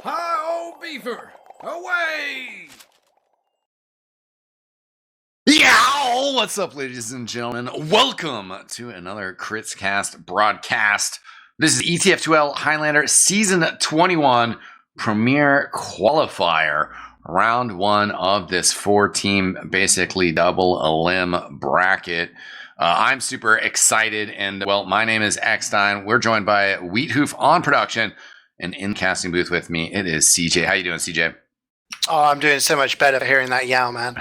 Hi-oh, beaver! Away! Yow! What's up, ladies and gentlemen? Welcome to another Critscast broadcast. This is ETF2L Highlander Season 21 Premier Qualifier. Round one of this 4-team, basically double limb bracket. I'm super excited, and well, my name is eXtine. We're joined by Wiethoofd on production, and in casting booth with me, it is CeeJaey. How you doing, CeeJaey? Oh, I'm doing so much better for hearing that yow, man.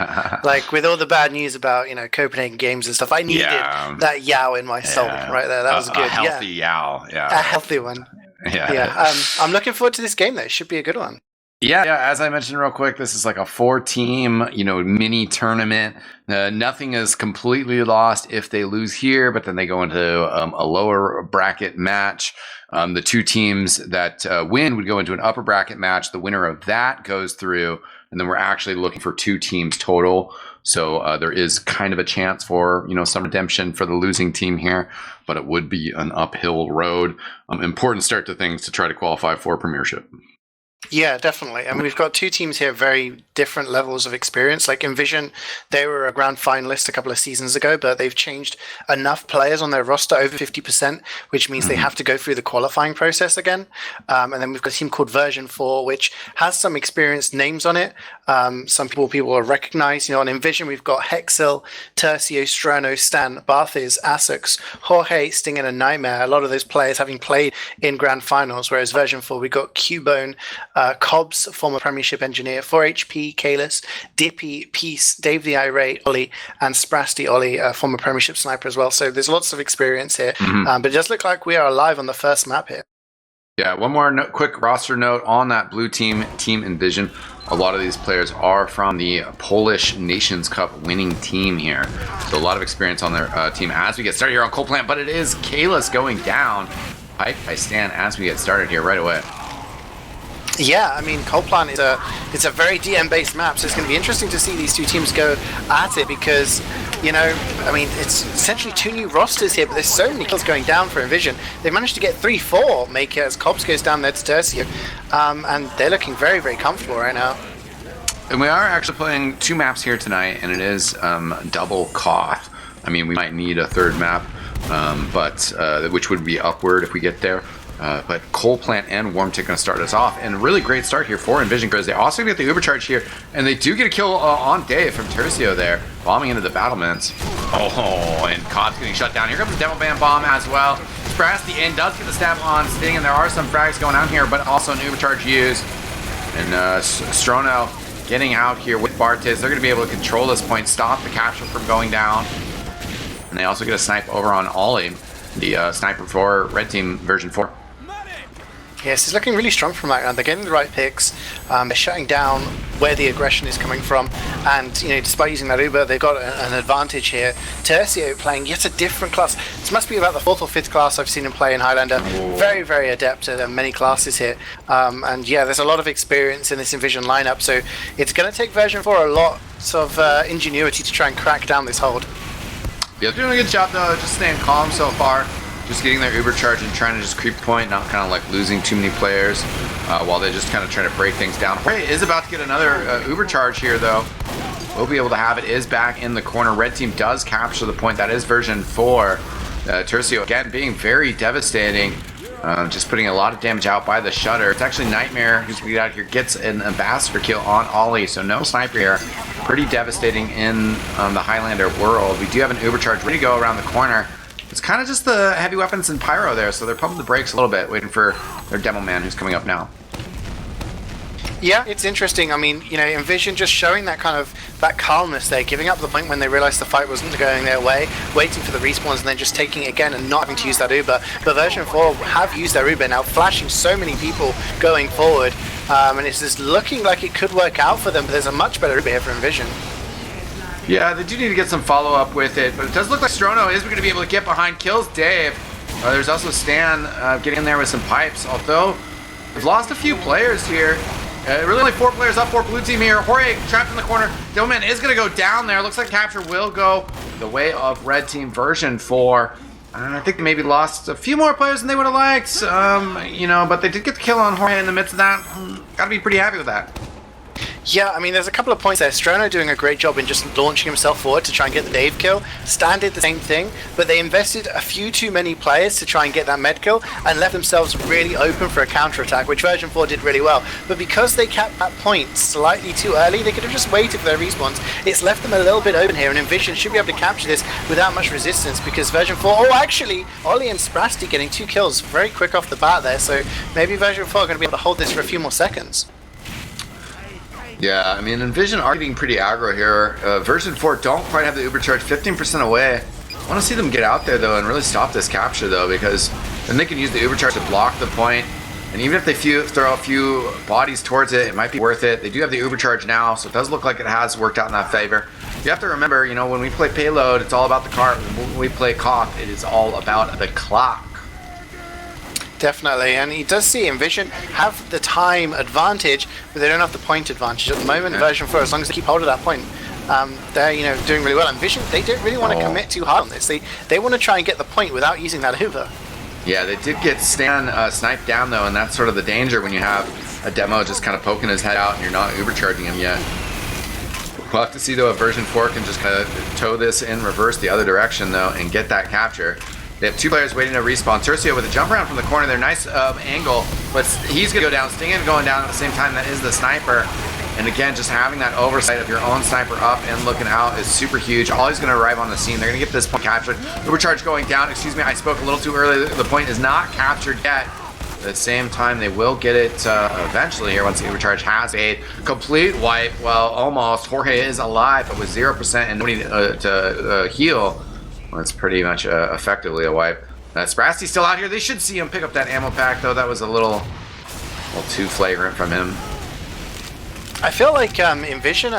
Like, with all the bad news about, Copenhagen Games and stuff, I needed that yow in my soul right there. That was good. A healthy yow. Yeah. A healthy one. Yeah. I'm looking forward to this game, though. It should be a good one. Yeah, as I mentioned real quick, this is like a 4-team, mini tournament. Nothing is completely lost if they lose here, but then they go into a lower bracket match. The 2 teams that win would go into an upper bracket match. The winner of that goes through, and then we're actually looking for 2 teams total. So there is kind of a chance for, some redemption for the losing team here, but it would be an uphill road. Important start to things to try to qualify for Premiership. Yeah, definitely. I mean, we've got 2 teams here, very different levels of experience. Like inVision, they were a grand finalist a couple of seasons ago, but they've changed enough players on their roster, over 50%, which means they have to go through the qualifying process again. And then we've got a team called Version 4, which has some experienced names on it. Some people will recognize. On inVision, we've got Hexel, Tercio, Strono, Stan, Barthes, Asux, Jorge, Stingen, and Nightmare. A lot of those players having played in grand finals, whereas Version 4, we've got Cubone, Cobbs, former Premiership engineer, 4HP, Kalis, Dippy, Peace, Dave the Irate, Ollie, and Sprasty Ollie, former Premiership sniper as well. So there's lots of experience here. But it does look like we are live on the first map here. Yeah, one more quick roster note on that blue team, Team inVision. A lot of these players are from the Polish Nations Cup winning team here. So a lot of experience on their team as we get started here on Coal Plant. But it is Kalis going down. I stand as we get started here right away. Yeah, I mean, Coal Plant is a very DM-based map, so it's going to be interesting to see these 2 teams go at it because, it's essentially 2 new rosters here, but there's so many kills going down for inVision. They managed to get 3-4 make it as Cobbs goes down there to Tercio, and they're looking very, very comfortable right now. And we are actually playing 2 maps here tonight, and it is double Koth. I mean, we might need a 3rd map, which would be upward if we get there. But Coal Plant and Warmtick going to start us off. And a really great start here for inVision because they also get the Ubercharge here. And they do get a kill on Dave from Tercio there, bombing into the battlements. Oh, and Koth's getting shut down. Here comes the Demo Band bomb as well. Sprass, the end, does get the stab on Sting, and there are some frags going on here, but also an Ubercharge used. And Strono getting out here with Barthes. They're going to be able to control this point, stop the capture from going down. And they also get a snipe over on Ollie, the sniper for Red Team version 4. Yes, it's looking really strong from that round. They're getting the right picks. They're shutting down where the aggression is coming from. And, despite using that Uber, they've got an advantage here. Tercio playing yet a different class. This must be about the 4th or 5th class I've seen him play in Highlander. Very, very adept at many classes here. And yeah, there's a lot of experience in this inVision lineup. So it's going to take version 4 a lot of ingenuity to try and crack down this hold. Yeah, doing a good job, though. Just staying calm so far. Just getting their Uber charge and trying to just creep point, not kind of like losing too many players while they just kind of try to break things down. Jorge is about to get another Uber charge here, though. We'll be able to have it. Is back in the corner. Red Team does capture the point. That is version 4. Tercio, again, being very devastating. Just putting a lot of damage out by the shutter. It's actually Nightmare who's going to get out here. Gets an ambassador kill on Ollie, so no sniper here. Pretty devastating in the Highlander world. We do have an Uber charge ready to go around the corner. It's kind of just the heavy weapons and pyro there, so they're pumping the brakes a little bit, waiting for their demo man who's coming up now. Yeah, it's interesting. I mean, inVision just showing that kind of that calmness there, giving up the point when they realized the fight wasn't going their way, waiting for the respawns and then just taking it again and not having to use that Uber. But version 4 have used their Uber now, flashing so many people going forward, and it's just looking like it could work out for them, but there's a much better Uber here for inVision. Yeah, they do need to get some follow-up with it, but it does look like Strono is going to be able to get behind, kills Dave. There's also Stan getting in there with some pipes, although they've lost a few players here. Really only 4 players up for blue team here. Jorge trapped in the corner. Demoman is going to go down there. Looks like capture will go the way of red team version 4. I think they maybe lost a few more players than they would have liked, you know, but they did get the kill on Jorge in the midst of that. Gotta be pretty happy with that. Yeah, I mean, there's a couple of points there. Strono doing a great job in just launching himself forward to try and get the Dave kill. Stan did the same thing, but they invested a few too many players to try and get that med kill and left themselves really open for a counter-attack, which version 4 did really well. But because they capped that point slightly too early, they could have just waited for their respawns. It's left them a little bit open here, and inVision should be able to capture this without much resistance because version 4... Oh, actually, Ollie and Sprasty getting 2 kills very quick off the bat there, so maybe version 4 are going to be able to hold this for a few more seconds. Yeah, I mean, inVision are getting pretty aggro here. Version 4 don't quite have the Uber charge, 15% away. I want to see them get out there, though, and really stop this capture, though, because then they can use the Uber charge to block the point. And even if they throw a few bodies towards it, it might be worth it. They do have the Uber charge now, so it does look like it has worked out in that favor. You have to remember, you know, when we play Payload, it's all about the cart. When we play Koth, it is all about the clock. Definitely, and he does see inVision have the time advantage, but they don't have the point advantage at the moment. Version 4, as long as they keep hold of that point, they're, you know, doing really well. And inVision, they don't really want to commit too hard on this. They want to try and get the point without using that Uber. Yeah, they did get Stan sniped down, though, and that's sort of the danger when you have a demo just kind of poking his head out and you're not Uber charging him yet. We'll have to see, though, if version 4 can just kind of tow this in reverse the other direction, though, and get that capture. They have 2 players waiting to respawn. Tercio with a jump around from the corner there. Nice angle, but he's going to go down. Stingin going down at the same time. That is the sniper. And again, just having that oversight of your own sniper up and looking out is super huge. Ollie's going to arrive on the scene. They're going to get this point captured. Overcharge going down. Excuse me, I spoke a little too early. The point is not captured yet. At the same time, they will get it eventually here once the overcharge has a complete wipe. Well, almost. Jorge is alive, but with 0% and nobody to heal. Well, it's pretty much effectively a wipe. Sprasty's still out here. They should see him pick up that ammo pack, though. That was a little too flagrant from him. I feel like inVision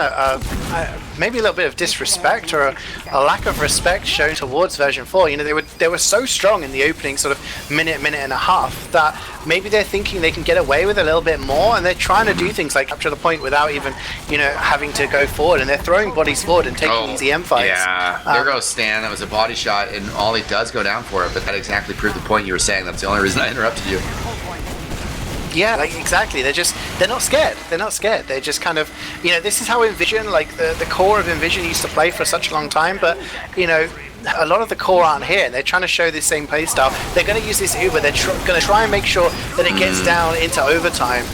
maybe a little bit of disrespect or a lack of respect shown towards version 4. You know, they were so strong in the opening sort of minute and a half that maybe they're thinking they can get away with a little bit more, and they're trying to do things like capture the point without even, you know, having to go forward, and they're throwing bodies forward and taking these EM fights. Yeah, there goes Stan. That was a body shot, and Ollie does go down for it, but that exactly proved the point you were saying. That's the only reason I interrupted you. Yeah, like exactly. They're not scared. They're not scared. They're just kind of, you know, this is how inVision, like the core of inVision used to play for such a long time, but, you know, a lot of the core aren't here. They're trying to show this same play style. They're going to use this Uber. They're going to try and make sure that it gets down into overtime,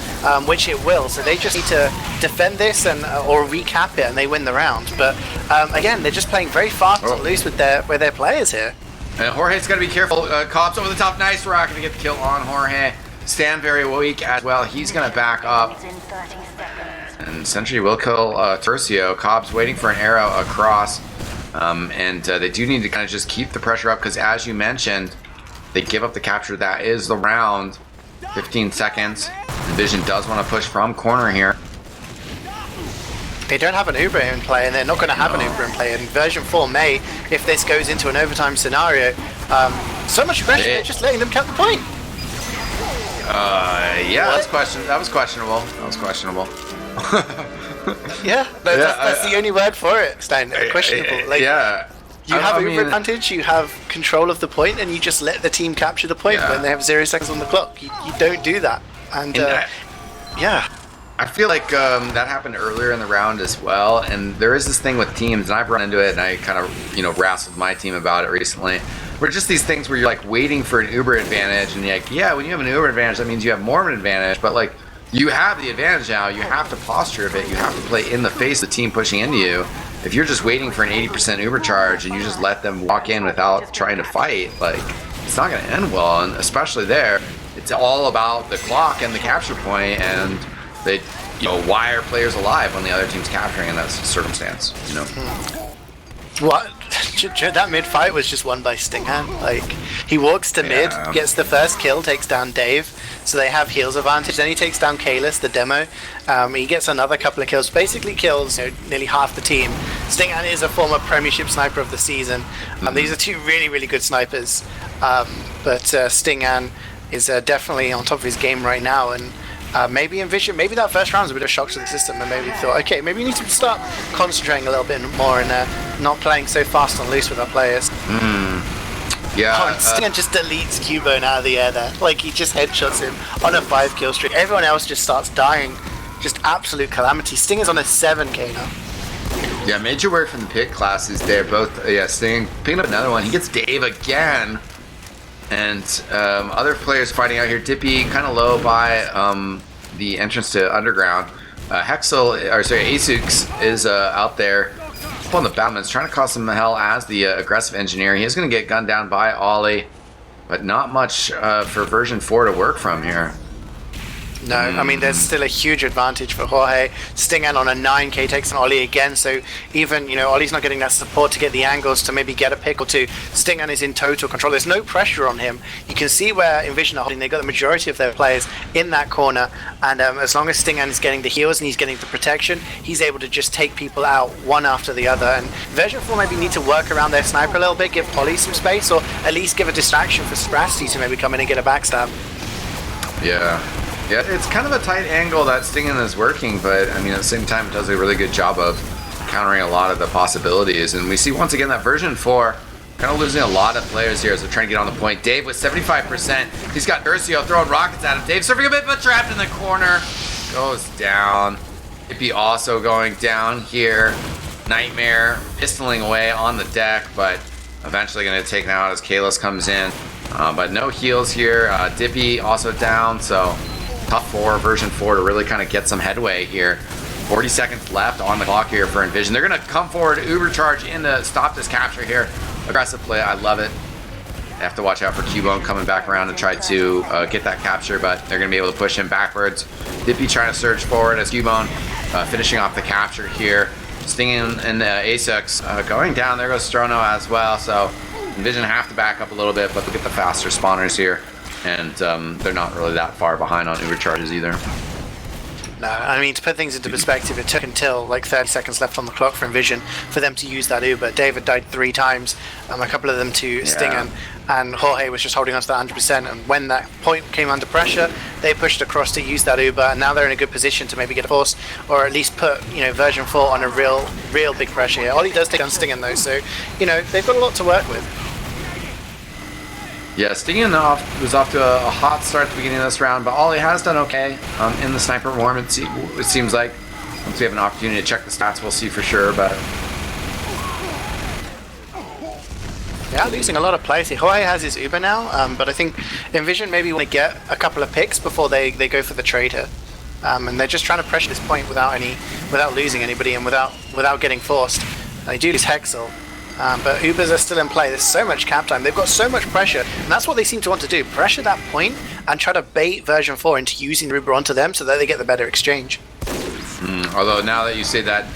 which it will. So they just need to defend this and or recap it, and they win the round. But again, they're just playing very fast and loose with their players here. And Jorge's got to be careful. Cobb's over the top. Nice rock to get the kill on Jorge. Stan very weak as well. He's going to back up. And Sentry will kill Tercio. Cobb's waiting for an arrow across. And they do need to kind of just keep the pressure up because, as you mentioned, they give up the capture. That is the round. 15 seconds. inVision does want to push from corner here. They don't have an Uber in play, and they're not going to have an Uber in play. And version 4 may, if this goes into an overtime scenario, so much pressure, they're just letting them count the point. Yeah, that was questionable. That was questionable. Yeah, that's the only word for it, Stein. Questionable. Like, yeah. You have Uber advantage, you have control of the point, and you just let the team capture the point when they have 0 seconds on the clock. You don't do that. And yeah. I feel like that happened earlier in the round as well, and there is this thing with teams, and I've run into it, and I kind of, you know, wrestled my team about it recently, where just these things where you're like waiting for an Uber advantage, and you're like, yeah, when you have an Uber advantage, that means you have more of an advantage, but like, you have the advantage now, you have to posture a bit, you have to play in the face of the team pushing into you. If you're just waiting for an 80% Uber charge, and you just let them walk in without trying to fight, like, it's not going to end well, and especially there, it's all about the clock and the capture point, and they, you know, why are players alive when the other team's capturing in that circumstance, you know? What? That mid fight was just won by Stinghan. Like, he walks to mid, gets the first kill, takes down Dave, so they have heals advantage. Then he takes down Kalis, the demo. He gets another couple of kills, basically kills, you know, nearly half the team. Stinghan is a former Premiership sniper of the season. These are 2 really, really good snipers, but Stinghan is definitely on top of his game right now, and maybe inVision, maybe that first round was a bit of a shock to the system, and maybe thought, okay, maybe we need to start concentrating a little bit more and not playing so fast and loose with our players. Yeah. Oh, and Stinger just deletes Q-Bone out of the air there. Like, he just headshots him on a 5-kill streak. Everyone else just starts dying. Just absolute calamity. Stinger's on a 7k now. Yeah, major work from the pit classes there. Both, yeah, Sting picking up another one. He gets Dave again. And other players fighting out here. Dippy kind of low by the entrance to Underground. Asux is out there on the Batman's trying to cause some hell as the aggressive engineer. He is going to get gunned down by Ollie, but not much for version 4 to work from here. No, I mean, there's still a huge advantage for Jorge. Stingan on a 9k takes an Ollie again, so even, you know, Ollie's not getting that support to get the angles to maybe get a pick or two. Stingan is in total control. There's no pressure on him. You can see where inVision are holding. They've got the majority of their players in that corner, and as long as Stingan is getting the heals and he's getting the protection, he's able to just take people out one after the other. And version 4 maybe need to work around their sniper a little bit, give Ollie some space, or at least give a distraction for Sprasty to maybe come in and get a backstab. Yeah. Yeah, it's kind of a tight angle that Stingan is working, but I mean, at the same time, it does a really good job of countering a lot of the possibilities. And we see once again that version 4 kind of losing a lot of players here as they're trying to get on the point. Dave with 75%. He's got Urcio throwing rockets at him. Dave surfing a bit, but trapped in the corner. Goes down. Ippy also going down here. Nightmare pistoling away on the deck, but eventually going to get taken out as Kalos comes in. But no heals here. Dippy also down, so tough for version 4 to really kind of get some headway here. 40 seconds left on the clock here for inVision. They're going to come forward, Uber charge in to stop this capture here. Aggressive play, I love it. They have to watch out for Q-Bone coming back around to try to get that capture, but they're going to be able to push him backwards. Dippy trying to surge forward as Q-Bone finishing off the capture here. Stinging and Asux going down. There goes Strono as well, so inVision have to back up a little bit, but look at the faster spawners here. And they're not really that far behind on Uber charges either. No, I mean, to put things into perspective, it took until like 30 seconds left on the clock for inVision for them to use that Uber. David died 3 times, a couple of them to Stingan, and Jorge was just holding on to that 100%. And when that point came under pressure, they pushed across to use that Uber, and now they're in a good position to maybe get a force, or at least put, you know, version 4 on a real big pressure here. Ollie does take on Stingan though, so, you know, they've got a lot to work with. Yeah, Stingan was off to a hot start at the beginning of this round, but Ollie has done okay in the sniper warm, it seems like. Once we have an opportunity to check the stats, we'll see for sure, but... Yeah, losing a lot of players here. Jorge has his Uber now, but I think inVision maybe want to get a couple of picks before they go for the trade here. And they're just trying to pressure this point without losing anybody and without getting forced. They do lose Hexel. But Ubers are still in play. There's so much cap time. They've got so much pressure, and that's what they seem to want to do. Pressure that point and try to bait version 4 into using Uber onto them so that they get the better exchange. Although now that you say that,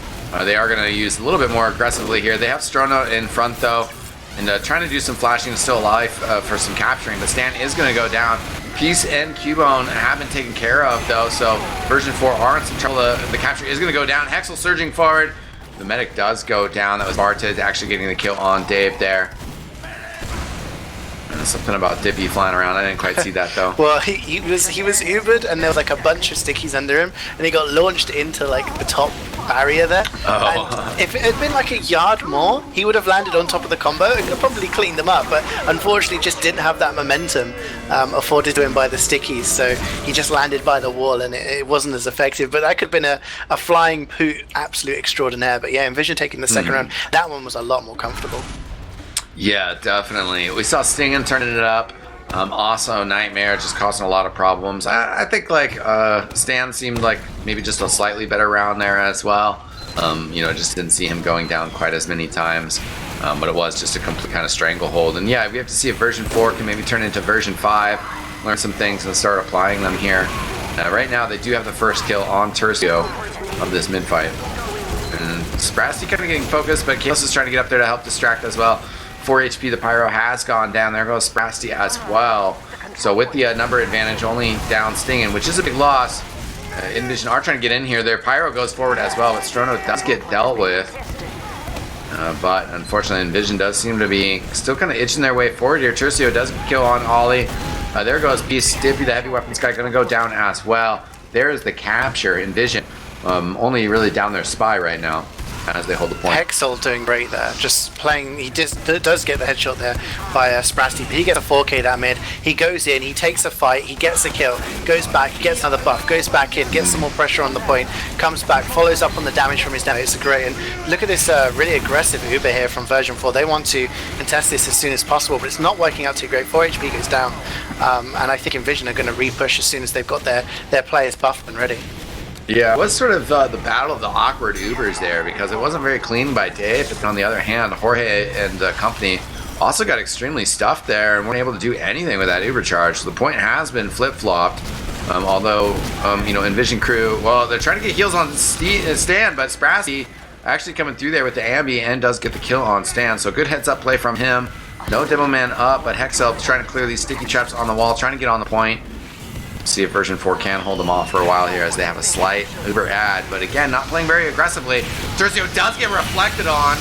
they are going to use a little bit more aggressively here. They have Strono in front though, and trying to do some flashing is still alive for some capturing. The stand is going to go down. Peace and Q-Bone have been taken care of though, so version 4 are in some trouble. The capture is going to go down. Hexel surging forward. The medic does go down. That was Barted actually getting the kill on Dave there. And something about Dippy flying around. I didn't quite see that though. Well, he was Ubered, and there was like a bunch of stickies under him, and he got launched into like the top barrier there. Oh. And if it had been like a yard more, he would have landed on top of the combo and could probably cleaned them up, but unfortunately just didn't have that momentum afforded to him by the stickies, so he just landed by the wall and it wasn't as effective. But that could have been a flying poot absolute extraordinaire. But yeah, inVision taking the second round, that one was a lot more comfortable. Yeah, definitely. We saw Stingan turning it up. Also, Nightmare just causing a lot of problems. I think like Stan seemed like maybe just a slightly better round there as well. You know, just didn't see him going down quite as many times. But it was just a complete kind of stranglehold. And yeah, we have to see if version 4 can maybe turn into version 5, learn some things and start applying them here. Right now, they do have the first kill on Tercio of this mid-fight. And Sprasty kind of getting focused, but Kalos is trying to get up there to help distract as well. 4 HP, the Pyro has gone down. There goes Sprasty as well. So with the number advantage, only down Stingan, which is a big loss. inVision are trying to get in here. Their Pyro goes forward as well, but Strono does get dealt with. But unfortunately, inVision does seem to be still kind of itching their way forward here. Tercio does kill on Ollie. There goes Peace. Dippy, the heavy weapons guy, going to go down as well. There is the capture. inVision only really down their spy right now. as they hold the point. Hexel doing great there, just playing. He does get the headshot there by Sprasty, but he gets a 4K that mid. He goes in, he takes a fight, he gets a kill, goes back, gets another buff, goes back in, gets some more pressure on the point, comes back, follows up on the damage from his damage. It's great. And look at this really aggressive Uber here from version 4. They want to contest this as soon as possible, but it's not working out too great. 4 HP goes down, and I think inVision are going to repush as soon as they've got their players buffed and ready. Yeah, it was sort of the battle of the awkward Ubers there because it wasn't very clean by Dave, but on the other hand, Jorge and company also got extremely stuffed there and weren't able to do anything with that Uber charge. So the point has been flip-flopped, although, inVision crew, well, they're trying to get heals on Stan, but Sprasty actually coming through there with the Ambi and does get the kill on Stan. So good heads-up play from him. No Demo Man up, but Hexel trying to clear these sticky traps on the wall, trying to get on the point. See if version 4 can hold them off for a while here as they have a slight Uber ad, but again, not playing very aggressively. Tercio does get reflected on.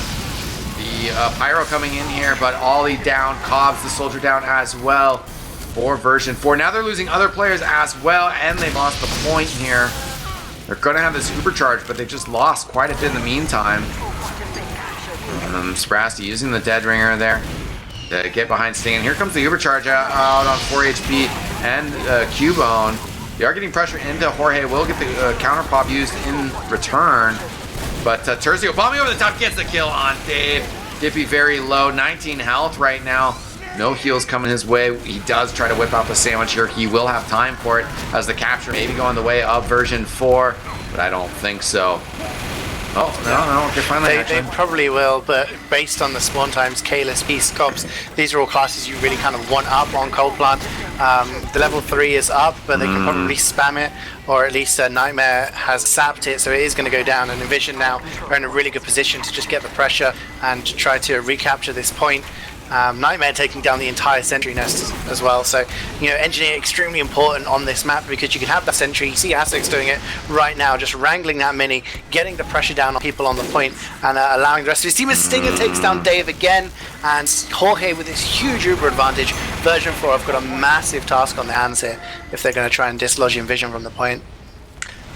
The Pyro coming in here, but Ollie down, Cobbs the soldier down as well for version 4. Now they're losing other players as well, and they lost the point here. They're going to have this Uber charge, but they just lost quite a bit in the meantime. Sprasty using the Dead Ringer there to get behind Sting. Here comes the Uber charge out on 4 HP and Cubone. They are getting pressure into Jorge. Will get the counter pop used in return. But Tercio bombing over the top gets the kill on Dave. Dippy very low, 19 health right now. No heals coming his way. He does try to whip out the sandwich here. He will have time for it as the capture maybe going the way of version 4, but I don't think so. Oh, no, okay, finally. They probably will, but based on the spawn times, Kalis, Beast, Cops, these are all classes you really kind of want up on Cold Plant. The level 3 is up, but they can probably spam it, or at least Nightmare has sapped it, so it is going to go down, and inVision now are in a really good position to just get the pressure and try to recapture this point. Nightmare taking down the entire sentry nest as well, so engineer extremely important on this map because you can have that sentry. You see Aztecs doing it right now, just wrangling that mini, getting the pressure down on people on the point and allowing the rest of his team. As Stinger takes down Dave again, and Jorge with this huge Uber advantage. Version 4 have got a massive task on their hands here if they're going to try and dislodge inVision from the point.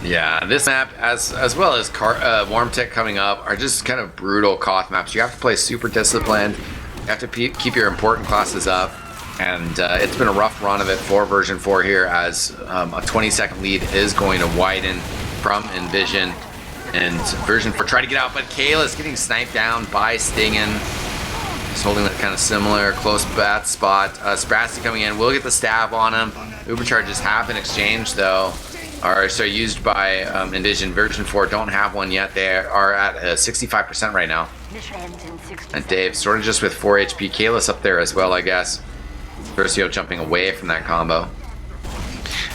Yeah, this map, as well as Warm Tech coming up, are just kind of brutal Koth maps. You have to play super disciplined. You have to keep your important classes up, and it's been a rough run of it for version 4 here as a 20-second lead is going to widen from inVision, and version 4 try to get out, but Kayla is getting sniped down by Stingen. He's holding that kind of similar close bat spot. Sprasty coming in, will get the stab on him. Uber charges have been exchanged though, or so used by inVision. Version 4 don't have one yet. They are at 65% right now. And Dave sort of just with 4 HP. Kalis up there as well, I guess. Tercio jumping away from that combo.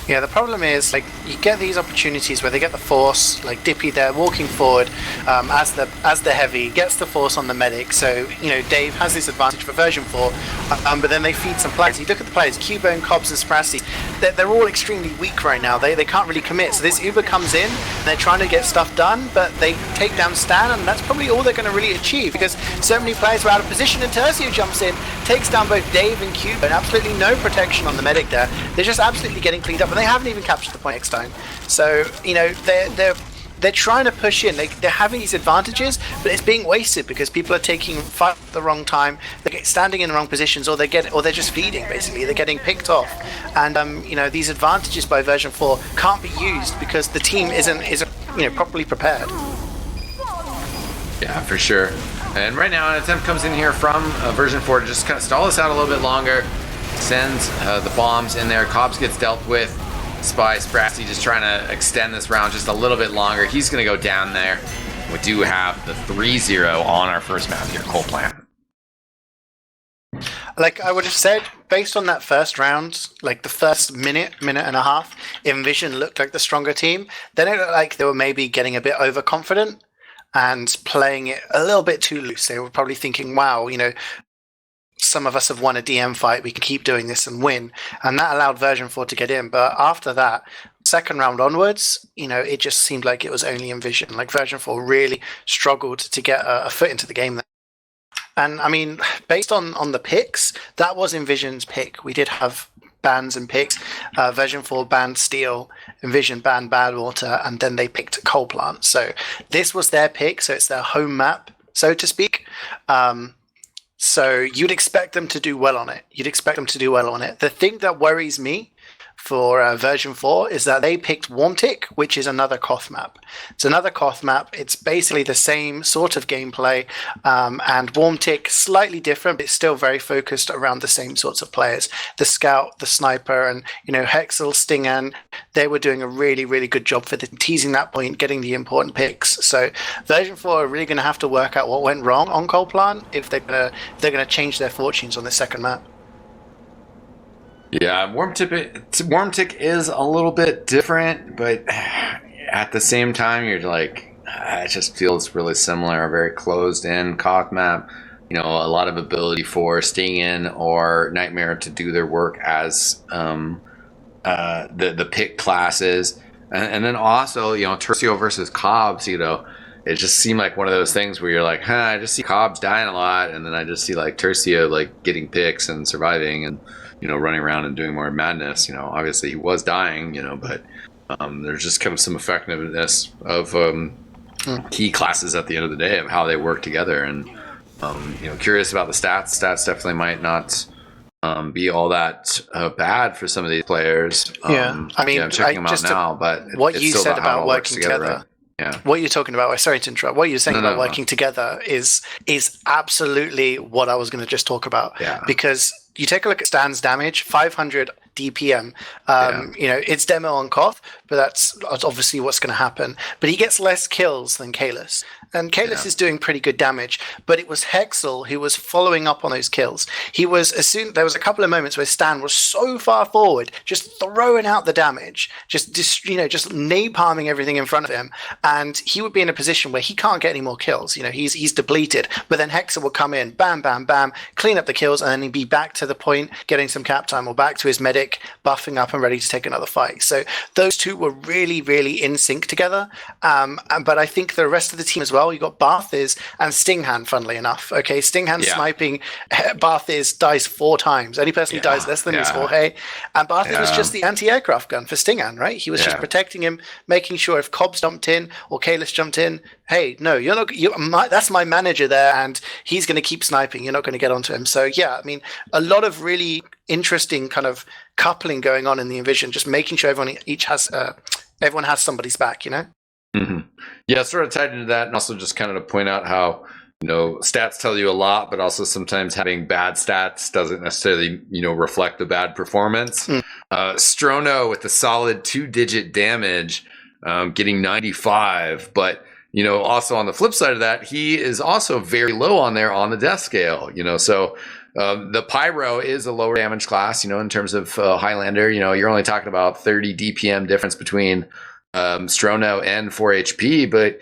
Yeah, the problem is, like, you get these opportunities where they get the force, like Dippy there, walking forward as the heavy, gets the force on the medic, so, Dave has this advantage for version 4, but then they feed some players. You look at the players, Cubone, Cobbs, and Sprasty, they're all extremely weak right now. They can't really commit, so this Uber comes in, and they're trying to get stuff done, but they take down Stan, and that's probably all they're going to really achieve, because so many players were out of position, and Tercio jumps in, takes down both Dave and Cubone, absolutely no protection on the medic there. They're just absolutely getting cleaned up, and they haven't even captured the point eXtine. So, they're trying to push in. They're having these advantages, but it's being wasted because people are taking fight at the wrong time. They're standing in the wrong positions, or they're just feeding. Basically, they're getting picked off. And these advantages by version 4 can't be used because the team isn't properly prepared. Yeah, for sure. And right now, an attempt comes in here from version 4 to just kind of stall this out a little bit longer. Sends the bombs in there. Cobbs gets dealt with. Spy Sprasty just trying to extend this round just a little bit longer. He's going to go down there. We do have the 3-0 on our first map here, Cold Plant. Like I would have said, based on that first round, like the first minute and a half, inVision looked like the stronger team. Then it looked like they were maybe getting a bit overconfident and playing it a little bit too loose. They were probably thinking, wow, some of us have won a DM fight, we can keep doing this and win. And that allowed version 4 to get in. But after that, second round onwards, it just seemed like it was only inVision. Like version 4 really struggled to get a foot into the game there. And I mean, based on the picks, that was inVision's pick. We did have bans and picks. Version 4 banned Steel, inVision banned Badwater, and then they picked Coal Plant. So this was their pick, so it's their home map, so to speak. So you'd expect them to do well on it. The thing that worries me for version 4 is that they picked Warmtick, which is another Koth map. It's another Koth map. It's basically the same sort of gameplay, and Warmtick slightly different, but it's still very focused around the same sorts of players. The Scout, the Sniper, and Hexel, Stingan, they were doing a really, really good job for teasing that point, getting the important picks. So version 4 are really going to have to work out what went wrong on Coal Plant if they're going to change their fortunes on this second map. Yeah, Warmtick is a little bit different, but at the same time, you're like, it just feels really similar. A very closed-in Koth map. A lot of ability for Sting or Nightmare to do their work as the pick classes, and then also Tercio versus Cobbs. It just seemed like one of those things where you're like, I just see Cobbs dying a lot, and then I just see like Tercio getting picks and surviving and running around and doing more madness. Obviously he was dying, but there's just kind of some effectiveness of key classes at the end of the day of how they work together. And curious about the stats. Stats definitely might not be all that bad for some of these players. I'm checking them out now, but what you said about working together. Right? Yeah. What you're talking about, sorry to interrupt, what you're saying about working together is absolutely what I was going to just talk about. Yeah. Because you take a look at Stan's damage, 500 DPM. It's demo on Koth, but that's obviously what's going to happen. But he gets less kills than Kalis. And Kalis is doing pretty good damage, but it was Hexel who was following up on those kills. There was a couple of moments where Stan was so far forward, just throwing out the damage, just napalming everything in front of him, and he would be in a position where he can't get any more kills. He's depleted, but then Hexel would come in, bam, bam, bam, clean up the kills, and then he'd be back to the point, getting some cap time, or back to his medic, buffing up and ready to take another fight. So those two were really, really in sync together. But I think the rest of the team as well, you got Barthes and Stinghan, funnily enough. Okay, Stinghan sniping, Barthes dies 4 times. Only person who dies less than is Jorge. And Barthes was just the anti-aircraft gun for Stinghan, right? He was just protecting him, making sure if Cobbs jumped in or Kalis jumped in, hey, no, you're not. That's my manager there, and he's going to keep sniping. You're not going to get onto him. So yeah, a lot of really interesting kind of coupling going on in the inVision, just making sure everyone has somebody's back. Mm-hmm. Yeah, sort of tied into that, and also just kind of to point out how stats tell you a lot, but also sometimes having bad stats doesn't necessarily reflect the bad performance. Strono with the solid 2-digit damage, getting 95, but also on the flip side of that, he is also very low on there on the death scale. So the Pyro is a lower damage class. In terms of Highlander, you're only talking about 30 DPM difference between Strono and 4 HP, but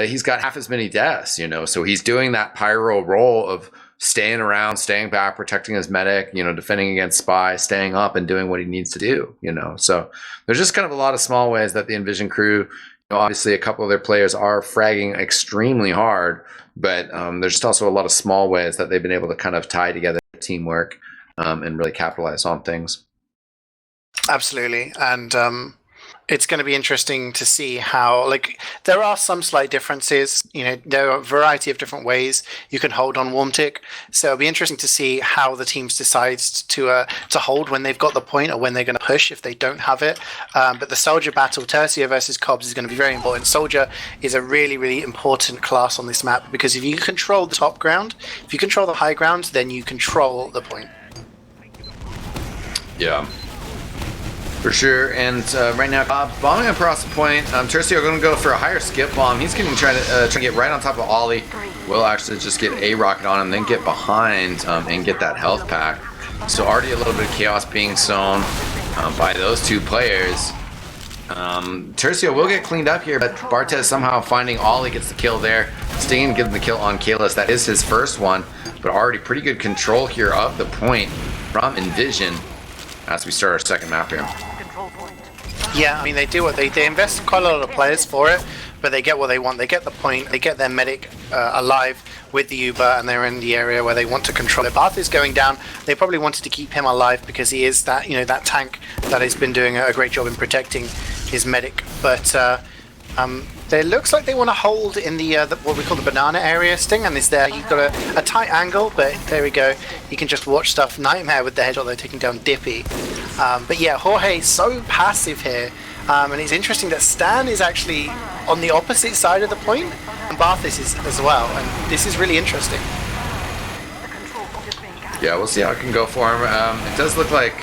he's got half as many deaths, so he's doing that Pyro role of staying around, staying back, protecting his medic, defending against Spy, staying up and doing what he needs to do, so there's just kind of a lot of small ways that the inVision crew, obviously a couple of their players are fragging extremely hard, but there's just also a lot of small ways that they've been able to kind of tie together teamwork and really capitalize on things. Absolutely. And it's going to be interesting to see how, there are some slight differences. There are a variety of different ways you can hold on Warmtick. So it'll be interesting to see how the teams decide to hold when they've got the point, or when they're going to push if they don't have it. But the Soldier battle, Tercio versus Cobbs, is going to be very important. Soldier is a really, really important class on this map, because if you control the top ground, if you control the high ground, then you control the point. Yeah. For sure, and right now, bombing across the point. Tercio going to go for a higher skip bomb. He's going to try to get right on top of Ollie. Will actually just get a rocket on him, then get behind and get that health pack. So already a little bit of chaos being sown by those two players. Tercio will get cleaned up here, but Barthes somehow finding Ollie, gets the kill there. Sting getting the kill on Kalis. That is his first one, but already pretty good control here of the point from inVision as we start our second map here. Yeah, they do what they invest quite a lot of players for it, but they get what they want. They get the point, they get their medic alive with the Uber, and they're in the area where they want to control it. Bath is going down. They probably wanted to keep him alive because he is that, you know, that tank that has been doing a great job in protecting his medic. But it looks like they want to hold in the what we call the banana area. Stingan is there. You've got a tight angle, but there we go. You can just watch stuff. Nightmare with the headshot, they're taking down Dippy. But yeah, Jorge is so passive here. And it's interesting that Stan is actually on the opposite side of the point, and Barthis is as well, and this is really interesting. Yeah, we'll see how it can go for him. It does look like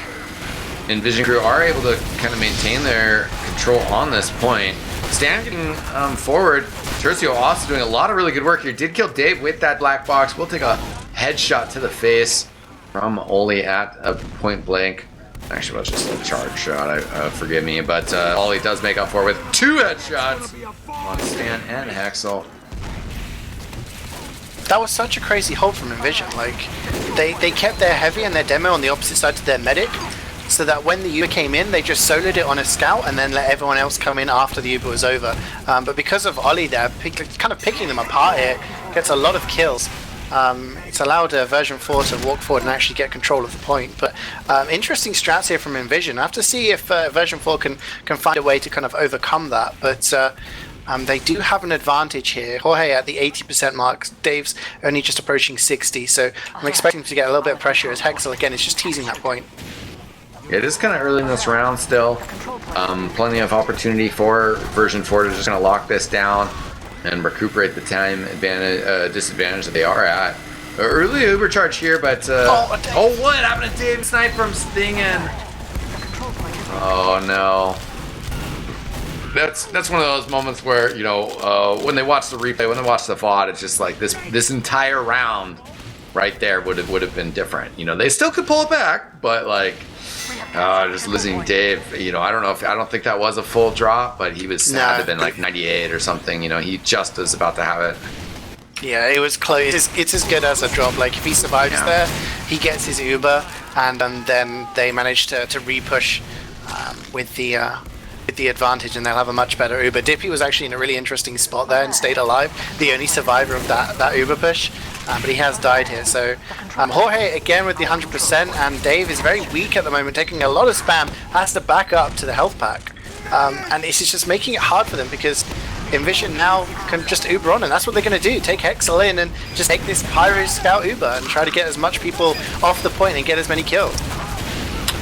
inVision crew are able to kind of maintain their control on this point. Stan getting forward. Tercio also doing a lot of really good work here. Did kill Dave with that black box. We'll take a headshot to the face from Oli at a point blank. Actually, well, it's just a charge shot, forgive me, but Ollie does make up for it with 2 headshots on Stan and Hexel. That was such a crazy hold from inVision. Like, they kept their heavy and their demo on the opposite side to their medic, so that when the Uber came in, they just soloed it on a scout and then let everyone else come in after the Uber was over. But because of Ollie there, kind of picking them apart here, gets a lot of kills. It's allowed version 4 to walk forward and actually get control of the point. But interesting strats here from inVision. I have to see if version 4 can find a way to kind of overcome that. But they do have an advantage here. Jorge at the 80% mark. Dave's only just approaching 60. So I'm expecting to get a little bit of pressure as Hexel, again, is just teasing that point. Yeah, it is kind of early in this round still. Plenty of opportunity for version 4 to just kind of lock this down and recuperate the time disadvantage that they are at. Early Uber charge here, but what happened to Dave? Snipe from Stingen. Oh no. That's one of those moments where, you know, when they watch the replay, when they watch the VOD, it's just like this entire round right there would have been different. You know, they still could pull it back, but like just losing Dave, you know, I don't think that was a full drop, but he was had to have been like 98 or something. You know, he just was about to have it. Yeah, it was close. It's as good as a drop. Like, if he survives there, he gets his Uber, and then they manage to re-push with the advantage, and they'll have a much better Uber. Dippy was actually in a really interesting spot there and stayed alive, the only survivor of that Uber push, but he has died here. So Jorge again with the 100%, and Dave is very weak at the moment, taking a lot of spam, has to back up to the health pack, and it's just making it hard for them because inVision now can just Uber on, and that's what they're going to do. Take Hexel in and just take this Pyro Scout Uber and try to get as much people off the point and get as many kills.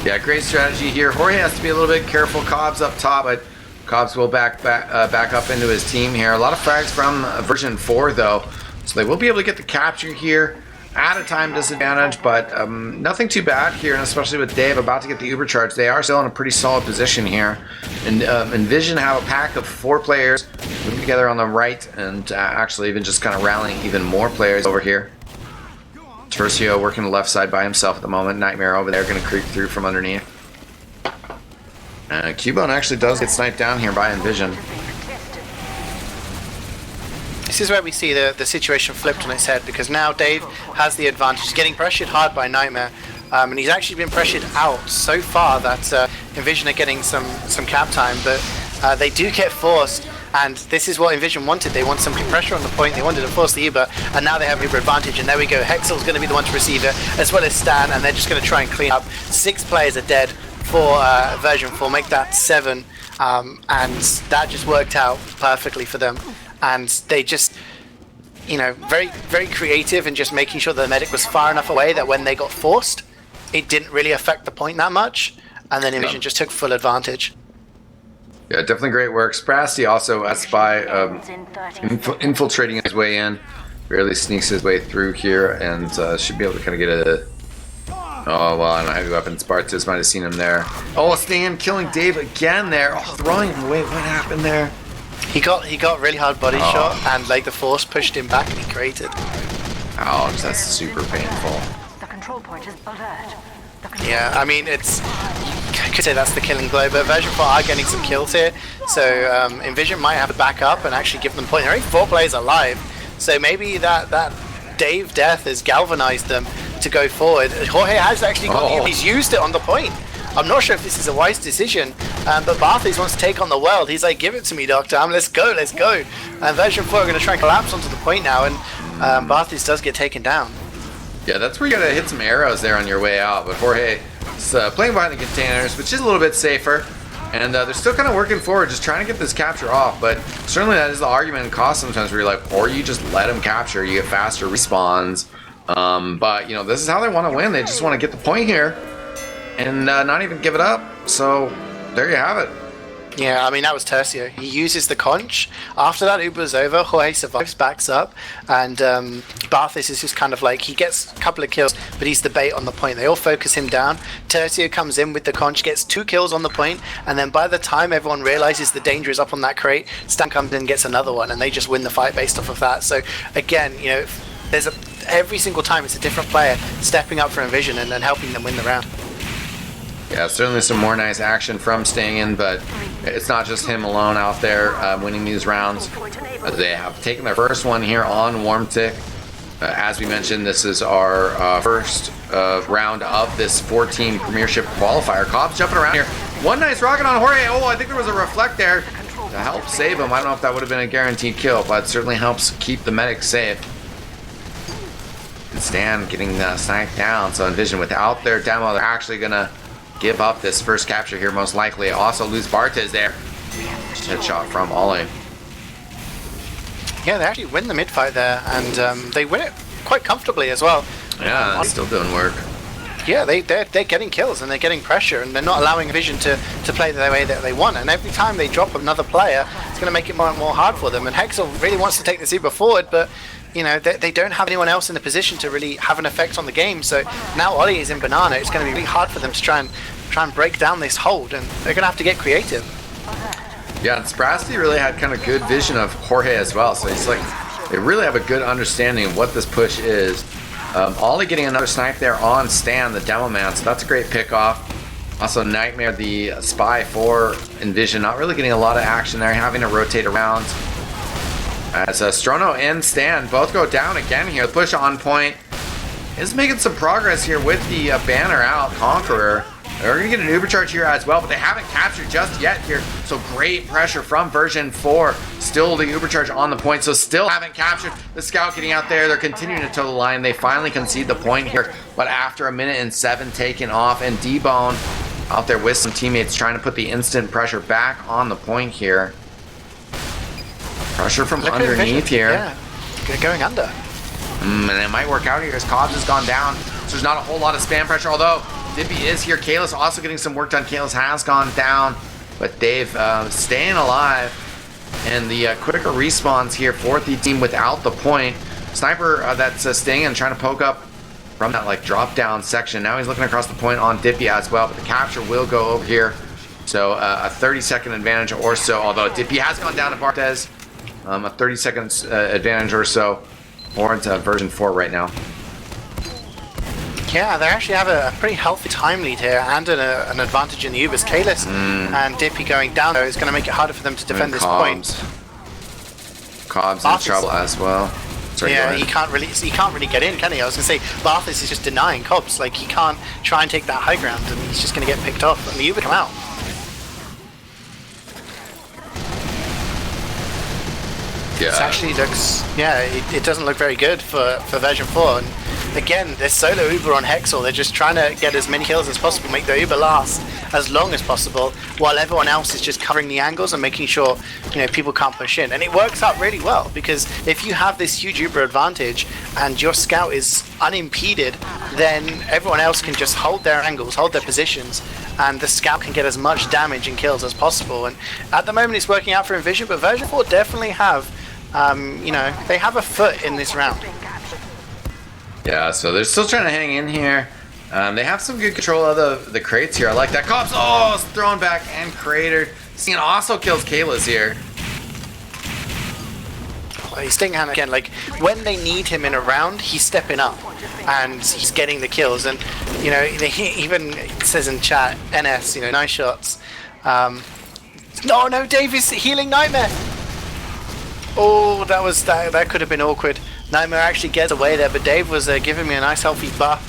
Yeah, great strategy here. Jorge has to be a little bit careful. Cobb's up top, but Cobb's will back up into his team here. A lot of frags from version 4 though, so they will be able to get the capture here at a time disadvantage, but nothing too bad here, and especially with Dave about to get the Uber charge, they are still in a pretty solid position here. And inVision have a pack of 4 players moving together on the right, and actually even just kind of rallying even more players over here. Tercio working the left side by himself at the moment. Nightmare over there going to creep through from underneath. Py-bun actually does get sniped down here by inVision. This is where we see the situation flipped on its head, because now Dave has the advantage. He's getting pressured hard by Nightmare, and he's actually been pressured out so far that inVision are getting some cap time, but they do get forced. And this is what inVision wanted. They want some pressure on the point. They wanted to force the Uber, and now they have Uber advantage. And there we go. Hexel's going to be the one to receive it, as well as Stan, and they're just going to try and clean up. 6 players are dead for version 4. Make that 7, and that just worked out perfectly for them. And they just, you know, very, very creative in just making sure the medic was far enough away that when they got forced, it didn't really affect the point that much. And then inVision just took full advantage. Yeah, definitely great work. Sprasty also as Spy infiltrating his way in. Barely sneaks his way through here and should be able to kind of get a... Oh, well, I don't know, heavy weapon. Spartus might have seen him there. Oh, Stan killing Dave again there. Oh, throwing him away. What happened there? He got really hard body shot, and like the force pushed him back and he created. Ouch, that's super painful. The control point is alert. Yeah, I mean, I could say that's the killing blow, but version 4 are getting some kills here, so inVision might have to back up and actually give them point. There are only 4 players alive, so maybe that Dave death has galvanized them to go forward. Jorge has actually got he's used it on the point. I'm not sure if this is a wise decision, but Barthes wants to take on the world. He's like, give it to me, Doctor. Let's go, let's go. And version 4 are going to try and collapse onto the point now, and Barthes does get taken down. Yeah, that's where you gotta hit some arrows there on your way out. But Jorge is playing behind the containers, which is a little bit safer. And they're still kind of working forward, just trying to get this capture off. But certainly that is the argument in cost sometimes where you're like, or you just let them capture, you get faster respawns. But, you know, this is how they want to win. They just want to get the point here and not even give it up. So there you have it. Yeah, I mean, that was Tercio. He uses the conch. After that Uber's over, Jorge survives, backs up, and Barthes is just kind of like, he gets a couple of kills, but he's the bait on the point. They all focus him down. Tercio comes in with the conch, gets 2 kills on the point, and then by the time everyone realizes the danger is up on that crate, Stan comes in and gets another one, and they just win the fight based off of that. So again, you know, every single time it's a different player stepping up for inVision and helping them win the round. Yeah, certainly some more nice action from staying in, but it's not just him alone out there winning these rounds. They have taken their first one here on Warm Tick. As we mentioned, this is our first round of this 4-team Premiership qualifier. Cobb's jumping around here. One nice rocket on Jorge. Oh, I think there was a reflect there to help save him. I don't know if that would have been a guaranteed kill, but it certainly helps keep the medic safe. And Stan getting sniped down, so inVision without their demo, they're actually going to give up this first capture here, most likely. Also lose Barthes there. Headshot from Ollie. Yeah, they actually win the mid-fight there, and they win it quite comfortably as well. Yeah, still doing work. Yeah, they're getting kills, and they're getting pressure, and they're not allowing inVision to play the way that they want. And every time they drop another player, it's going to make it more and more hard for them. And Hexel really wants to take this Uber forward, but you know, they don't have anyone else in the position to really have an effect on the game. So now Ollie is in Banana. It's going to be really hard for them to try and break down this hold, and they're going to have to get creative. Yeah, and Sprasty really had kind of good vision of Jorge as well. So he's like, they really have a good understanding of what this push is. Ollie getting another snipe there on Stan, the demo man. So that's a great pick off. Also Nightmare, the spy for inVision, not really getting a lot of action there, having to rotate around. As Strono and Stan both go down again here. The push on point is making some progress here with the banner out, Conqueror. They're going to get an Uber charge here as well, but they haven't captured just yet here. So great pressure from version 4. Still the Uber charge on the point, so still haven't captured. The scout getting out there. They're continuing to toe the line. They finally concede the point here, but after a minute and 7 taken off, and D-Bone out there with some teammates trying to put the instant pressure back on the point here. Pressure from underneath here. Yeah, going under. And it might work out here as Cobbs has gone down. So there's not a whole lot of spam pressure, although Dippy is here. Kalis also getting some work done. Kalis has gone down, but Dave staying alive. And the quicker respawns here for the team without the point. Sniper that's staying and trying to poke up from that like drop down section. Now he's looking across the point on Dippy as well, but the capture will go over here. So a 30-second advantage or so, although Dippy has gone down to Barthes. A 30-second advantage or so for version 4 right now. Yeah, they actually have a pretty healthy time lead here and an advantage in the Ubers. Kalis and Dippy going down though is going to make it harder for them to defend this point. Cobb's in trouble as well. Sorry, yeah, he can't really get in, can he? I was going to say, Barthes is just denying Cobbs. Like, he can't try and take that high ground, and he's just going to get picked off, and the Uber come out. Yeah. It actually looks, yeah, it doesn't look very good for version 4. And again, this solo Uber on Hexel, they're just trying to get as many kills as possible, make the Uber last as long as possible, while everyone else is just covering the angles and making sure, you know, people can't push in. And it works out really well, because if you have this huge Uber advantage and your scout is unimpeded, then everyone else can just hold their angles, hold their positions, and the scout can get as much damage and kills as possible. And at the moment it's working out for inVision, but version 4 definitely have you know, they have a foot in this round. Yeah, so they're still trying to hang in here. They have some good control of the crates here. I like that. Cobbs, oh, it's thrown back and cratered. Steen also kills Kalis here. Well, he's staying hand again. Like, when they need him in a round, he's stepping up and he's getting the kills. And, you know, he even says in chat, NS, you know, nice shots. No, Dave is healing Nightmare. Oh, that could have been awkward. Nightmare actually gets away there, but Dave was giving me a nice healthy buff.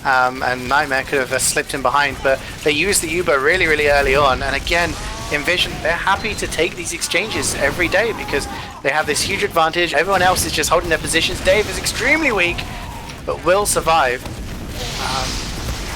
and Nightmare could have slipped in behind, but they used the Uber really, really early on. And again, inVision, they're happy to take these exchanges every day because they have this huge advantage. Everyone else is just holding their positions. Dave is extremely weak, but will survive.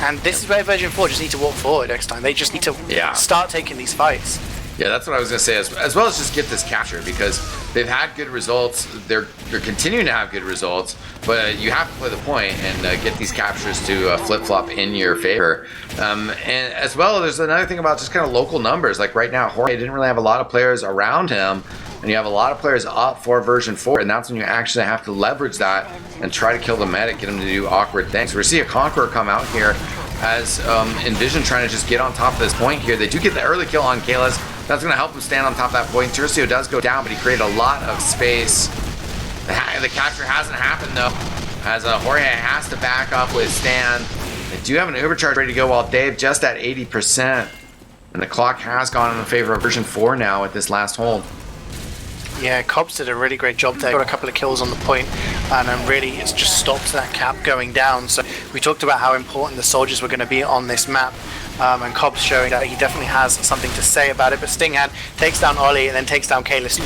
And this is where version 4 just need to walk forward next time. They just need to start taking these fights. Yeah, that's what I was going to say, as well as just get this capture, because they've had good results. They're continuing to have good results, but you have to play the point and get these captures to flip-flop in your favor. And as well, there's another thing about just kind of local numbers. Like right now, Jorge didn't really have a lot of players around him, and you have a lot of players up for version 4, and that's when you actually have to leverage that and try to kill the medic, get him to do awkward things. We see a Conqueror come out here as inVision trying to just get on top of this point here. They do get the early kill on Kalis. That's going to help him stand on top of that point. Tercio does go down, but he created a lot of space. The capture hasn't happened, though, as Jorge has to back up with Stan. They do have an overcharge ready to go, while Dave just at 80%. And the clock has gone in favor of version 4 now with this last hold. Yeah, Cobbs did a really great job there. Got a couple of kills on the point, and really it's just stopped that cap going down. So we talked about how important the soldiers were going to be on this map, and Cobbs showing that he definitely has something to say about it. But Stinghand takes down Ollie and then takes down Kalis.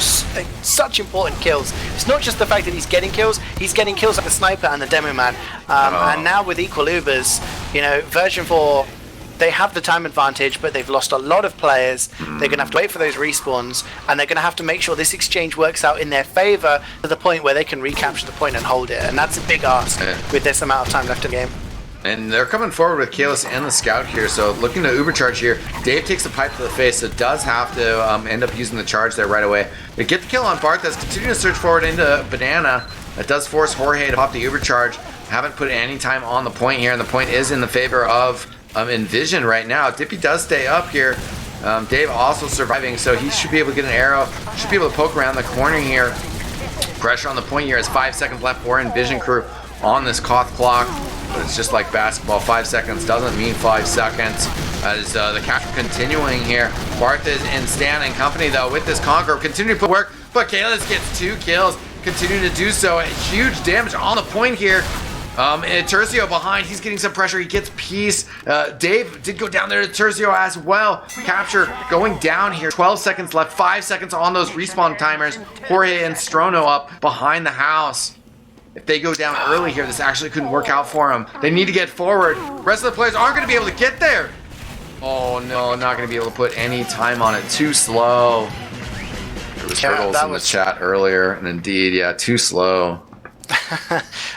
Such important kills. It's not just the fact that he's getting kills like the sniper and the demo man. And now with equal Ubers, you know, version 4, they have the time advantage, but they've lost a lot of players. They're going to have to wait for those respawns, and they're going to have to make sure this exchange works out in their favor to the point where they can recapture the point and hold it. And that's a big ask with this amount of time left in the game. And they're coming forward with Kalis and the Scout here, so looking to Ubercharge here. Dave takes the pipe to the face, so does have to end up using the charge there right away. They get the kill on Barth, that's continuing to search forward into Banana. That does force Jorge to pop the Ubercharge. Haven't put any time on the point here, and the point is in the favor of inVision right now. Dippy does stay up here. Dave also surviving, so he should be able to get an arrow. Should be able to poke around the corner here. Pressure on the point here as 5 seconds left for inVision crew on this Koth clock. But it's just like basketball. 5 seconds doesn't mean 5 seconds. As the capture continuing here. Barth is in Stan and company though with this Conqueror. Continuing to put work, but Kalis gets 2 kills. Continuing to do so. Huge damage on the point here. And Tercio behind, he's getting some pressure, he gets peace. Dave did go down there to Tercio as well. Capture going down here, 12 seconds left, 5 seconds on those respawn timers. Jorge and Strono up behind the house. If they go down early here, this actually couldn't work out for them. They need to get forward. The rest of the players aren't going to be able to get there. Oh no, not going to be able to put any time on it, too slow. There was hurdles in the chat earlier, and indeed, yeah, too slow.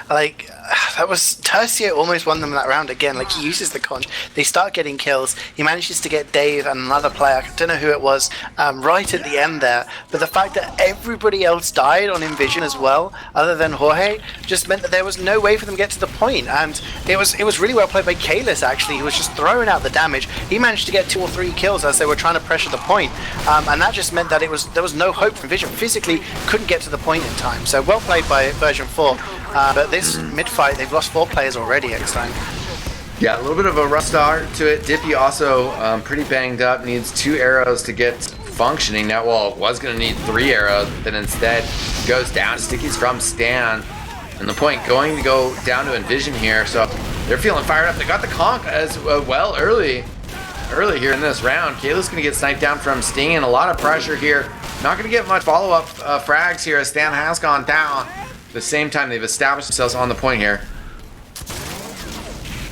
Like, that was Tercio almost won them that round again. Like, he uses the conch, they start getting kills, he manages to get Dave and another player, I don't know who it was, right at the end there, but the fact that everybody else died on inVision as well other than Jorge just meant that there was no way for them to get to the point. And it was really well played by Kalis, actually. He was just throwing out the damage. He managed to get 2 or 3 kills as they were trying to pressure the point, and that just meant that there was no hope for inVision. Physically couldn't get to the point in time. So well played by version 4. But this mid-fight, they've lost 4 players already, eXtine. Yeah, a little bit of a rough start to it. Dippy also pretty banged up, needs 2 arrows to get functioning. Now, well, was going to need 3 arrows, but then instead goes down. Stickies from Stan. And the point going to go down to inVision here, so they're feeling fired up. They got the conk as well early here in this round. Kayla's going to get sniped down from Sting, and a lot of pressure here. Not going to get much follow-up frags here as Stan has gone down. At the same time, they've established themselves on the point here.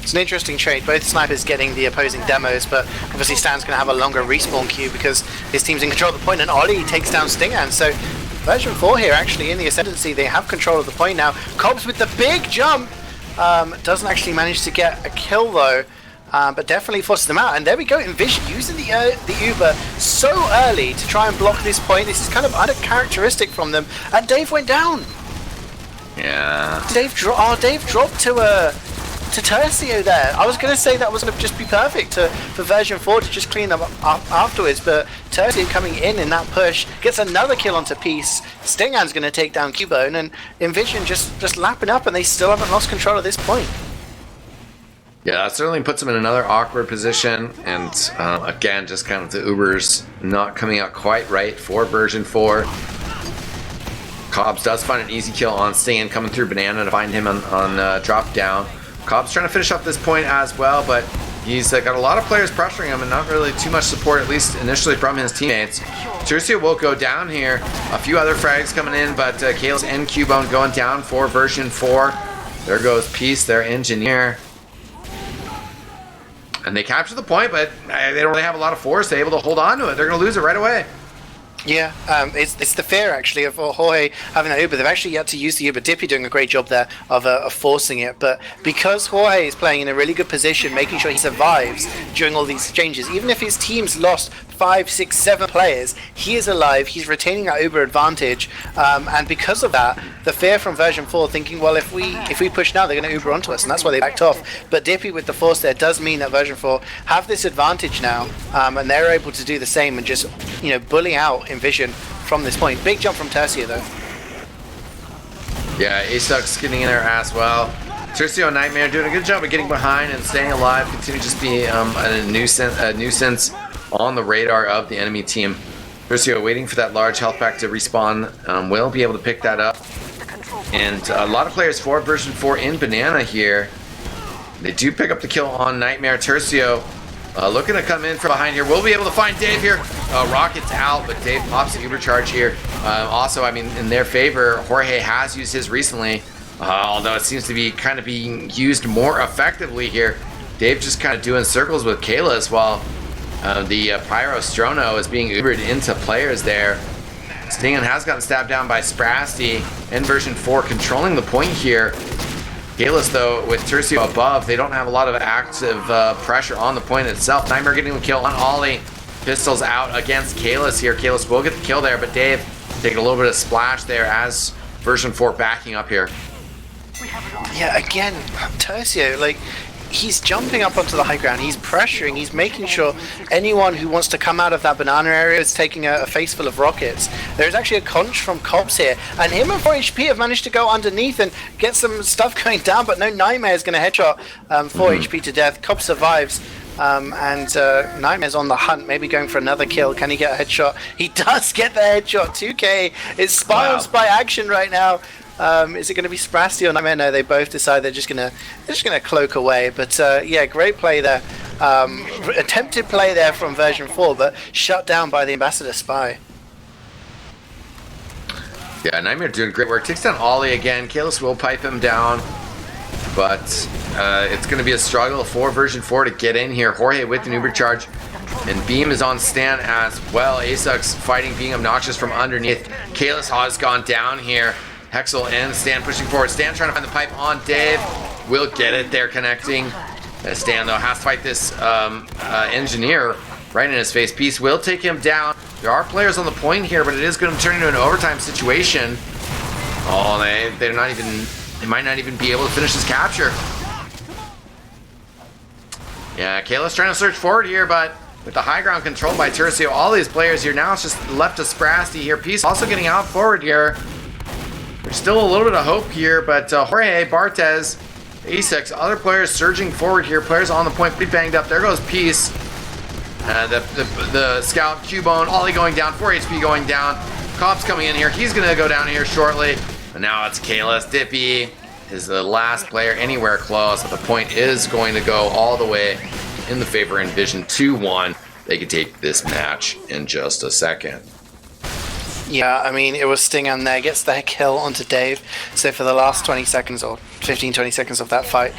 It's an interesting trade. Both snipers getting the opposing demos, but obviously Stan's going to have a longer respawn queue because his team's in control of the point, and Ollie takes down Stinghand. So version 4 here actually in the ascendancy. They have control of the point now. Cobbs with the big jump. Doesn't actually manage to get a kill though, but definitely forces them out. And there we go, inVision using the Uber so early to try and block this point. This is kind of uncharacteristic from them. And Dave went down. Yeah. Dave dropped to Tercio there. I was going to say that was going to just be perfect for version 4 to just clean them up afterwards, but Tercio coming in that push gets another kill onto Peace. Stinghand's going to take down Cubone, and inVision just lapping up, and they still haven't lost control at this point. Yeah, that certainly puts them in another awkward position, and again, just kind of the Ubers not coming out quite right for version 4. Cobbs does find an easy kill on Sting, coming through Banana to find him on drop down. Cobb's trying to finish up this point as well, but he's got a lot of players pressuring him and not really too much support, at least initially, from his teammates. Tercio will go down here. A few other frags coming in, but Kalos and Cubone going down for version 4. There goes Peace, their engineer. And they capture the point, but they don't really have a lot of force. They're able to hold on to it. They're going to lose it right away. Yeah, it's the fear actually of Jorge having that Uber. They've actually yet to use the Uber. Dippy doing a great job there of forcing it, but because Jorge is playing in a really good position, making sure he survives during all these exchanges, even if his team's lost 5, 6, 7 players, he is alive. He's retaining that Uber advantage, and because of that, the fear from version 4, thinking, well, if we push now, they're going to Uber onto us, and that's why they backed off. But Dippy with the force there does mean that version 4 have this advantage now, and they're able to do the same and just bully out inVision from this point. Big jump from Tercio though. Yeah, Asuck's getting in there as well. Tercio and Nightmare doing a good job of getting behind and staying alive. Continue to just be a nuisance on the radar of the enemy team. Tercio waiting for that large health pack to respawn. Will be able to pick that up. And a lot of players for version 4 in Banana here. They do pick up the kill on Nightmare. Tercio looking to come in from behind here. We'll be able to find Dave here. Rocket's out, but Dave pops the Uber charge here. Also, I mean, in their favor, Jorge has used his recently, although it seems to be kind of being used more effectively here. Dave just kind of doing circles with Kalis while the Pyro Strono is being Ubered into players there. Stingan has gotten stabbed down by Sprasty in version 4, controlling the point here. Kalis, though, with Tercio above, they don't have a lot of active pressure on the point itself. Nightmare getting the kill on Ollie. Pistols out against Kalis here. Kalis will get the kill there, but Dave taking a little bit of splash there as version 4 backing up here. Yeah, again, Tercio, like, he's jumping up onto the high ground, he's pressuring, he's making sure anyone who wants to come out of that banana area is taking a face full of rockets. There's actually a conch from Cobbs here, and him and 4 HP have managed to go underneath and get some stuff going down, but no, Nightmare is going to headshot 4 HP to death. Cobbs survives, and Nightmare's on the hunt, maybe going for another kill. Can he get a headshot? He does get the headshot. 2K is spy on spy action right now. Is it going to be Sprasty or Nightmare? No, they both decide they're just gonna cloak away. But yeah, great play there. Attempted play there from version 4, but shut down by the Ambassador Spy. Yeah, Nightmare doing great work. Takes down Ollie again. Kalis will pipe him down, but it's going to be a struggle for version 4 to get in here. Jorge with an Uber charge, and Beam is on Stan as well. Asuck's fighting, being obnoxious from underneath. Kalis has gone down here. Hexel and Stan pushing forward. Stan trying to find the pipe on Dave. Will get it there, connecting. Stan, though, has to fight this engineer right in his face. Peace will take him down. There are players on the point here, but it is going to turn into an overtime situation. Oh, they're not even... They might not even be able to finish this capture. Yeah, Kalis trying to search forward here, but with the high ground controlled by Tercio, all these players here, now it's just left to Sprasty here. Peace also getting out forward here. There's still a little bit of hope here, but Jorge, Bartez, Asex, other players surging forward here. Players on the point, pretty banged up. There goes Peace. The scout, Cubone, Ollie going down, 4 HP going down. Cobb's coming in here. He's going to go down here shortly. And now it's Kalis. Dippy is the last player anywhere close. But the point is going to go all the way in the favor of inVision 2-1. They could take this match in just a second. Yeah, I mean, it was Stingan there, gets the kill onto Dave. So for the last 20 seconds or 15-20 seconds of that fight,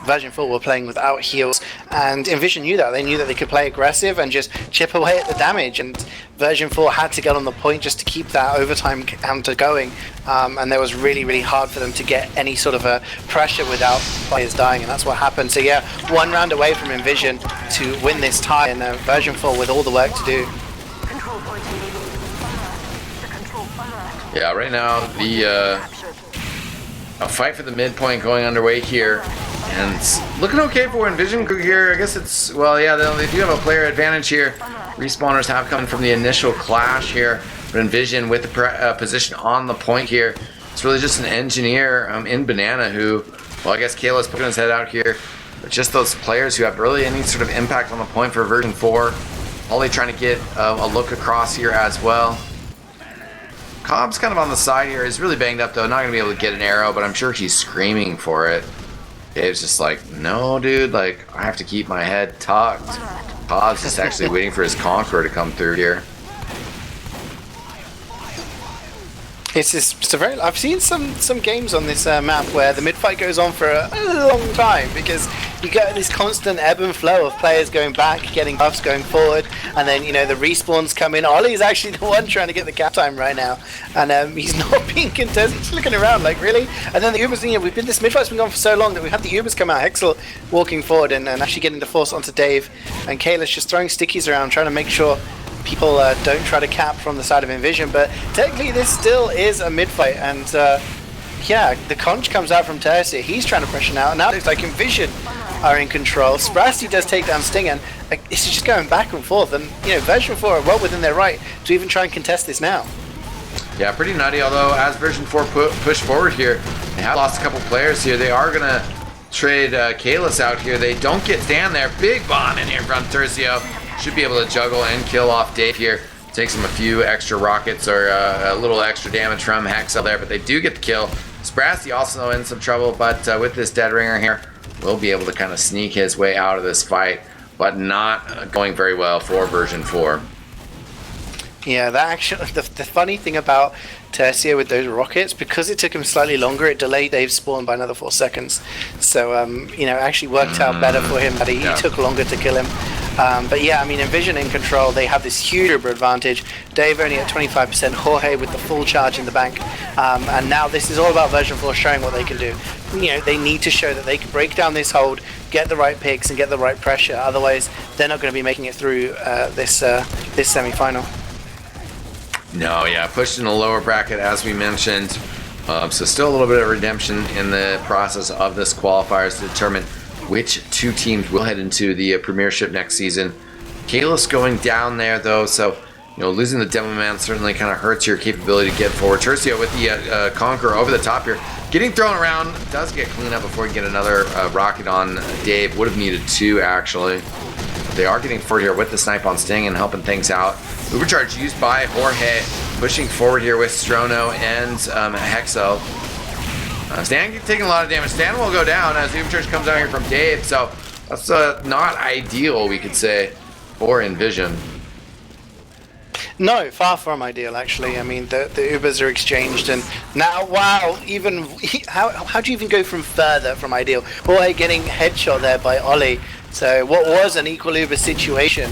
version 4 were playing without heals, and inVision knew that. They knew that they could play aggressive and just chip away at the damage, and version 4 had to get on the point just to keep that overtime counter going, and it was really, really hard for them to get any sort of a pressure without players dying, and that's what happened. So yeah, 1 round away from inVision to win this tie, and version 4 with all the work to do. Yeah, right now the a fight for the midpoint going underway here, and it's looking okay for inVision here. I guess it's, well, yeah, they do have a player advantage here. Respawners have come from the initial clash here, but inVision with the position on the point here. It's really just an engineer in Banana who, well, I guess Kayla's putting his head out here, but just those players who have really any sort of impact on the point for version 4. Ollie trying to get a look across here as well. Cobb's kind of on the side here. He's really banged up though. Not going to be able to get an arrow, but I'm sure he's screaming for it. Dave's just like, no, dude, like, I have to keep my head tucked. Todd's just actually waiting for his Conqueror to come through here. It's just a very. I've seen some games on this map where the mid fight goes on for a long time because you get this constant ebb and flow of players going back, getting buffs, going forward, and then the respawns come in. Ollie's actually the one trying to get the cap time right now, and he's not being contested. He's looking around like, really. And then the Ubers, we've been this mid fight's been going for so long that we've had the Ubers come out. Hexel walking forward and actually getting the force onto Dave, and Kayla's just throwing stickies around, trying to make sure people don't try to cap from the side of inVision, but technically this still is a mid fight, and yeah, the conch comes out from Tercia. He's trying to pressure now, and now it looks like inVision are in control. Sprasty does take down Sting, and it's just going back and forth, and version 4 are well within their right to even try and contest this now. Yeah, pretty nutty, although as version 4 push forward here, they have lost a couple players here. They are gonna trade Kalis out here. They don't get Stan there. Big bomb in here from Tercio. Should be able to juggle and kill off Dave here. Takes him a few extra rockets or a little extra damage from Hexel there, but they do get the kill. Sprasty also in some trouble, but with this Dead Ringer here, will be able to kind of sneak his way out of this fight, but not going very well for version 4. Yeah, that actually, the funny thing about Tercia with those rockets, because it took him slightly longer, it delayed Dave's spawn by another 4 seconds. So, it actually worked out better for him that he took longer to kill him. But yeah, I mean, inVision in control, they have this huge advantage. Dave only at 25%, Jorge with the full charge in the bank. And now this is all about version 4 showing what they can do. They need to show that they can break down this hold, get the right picks, and get the right pressure. Otherwise, they're not going to be making it through this semi-final. No, yeah, pushed in the lower bracket as we mentioned. So still a little bit of redemption in the process of this qualifiers to determine which 2 teams will head into the Premiership next season. Kalis going down there though, so losing the Demo Man certainly kind of hurts your capability to get forward. Tercio with the Conqueror over the top here, getting thrown around, does get cleaned up before you get another rocket on Dave. Would have needed 2 actually. They are getting forward here with the snipe on Sting and helping things out. Overcharge used by Jorge, pushing forward here with Strono and Hexel. Stan taking a lot of damage. Stan will go down as the overcharge comes out here from Dave, so that's not ideal, we could say, for inVision. No, far from ideal, actually. I mean, the Ubers are exchanged, and now, wow, even how do you even go from further from ideal? Jorge getting headshot there by Ollie. So what was an equal Uber situation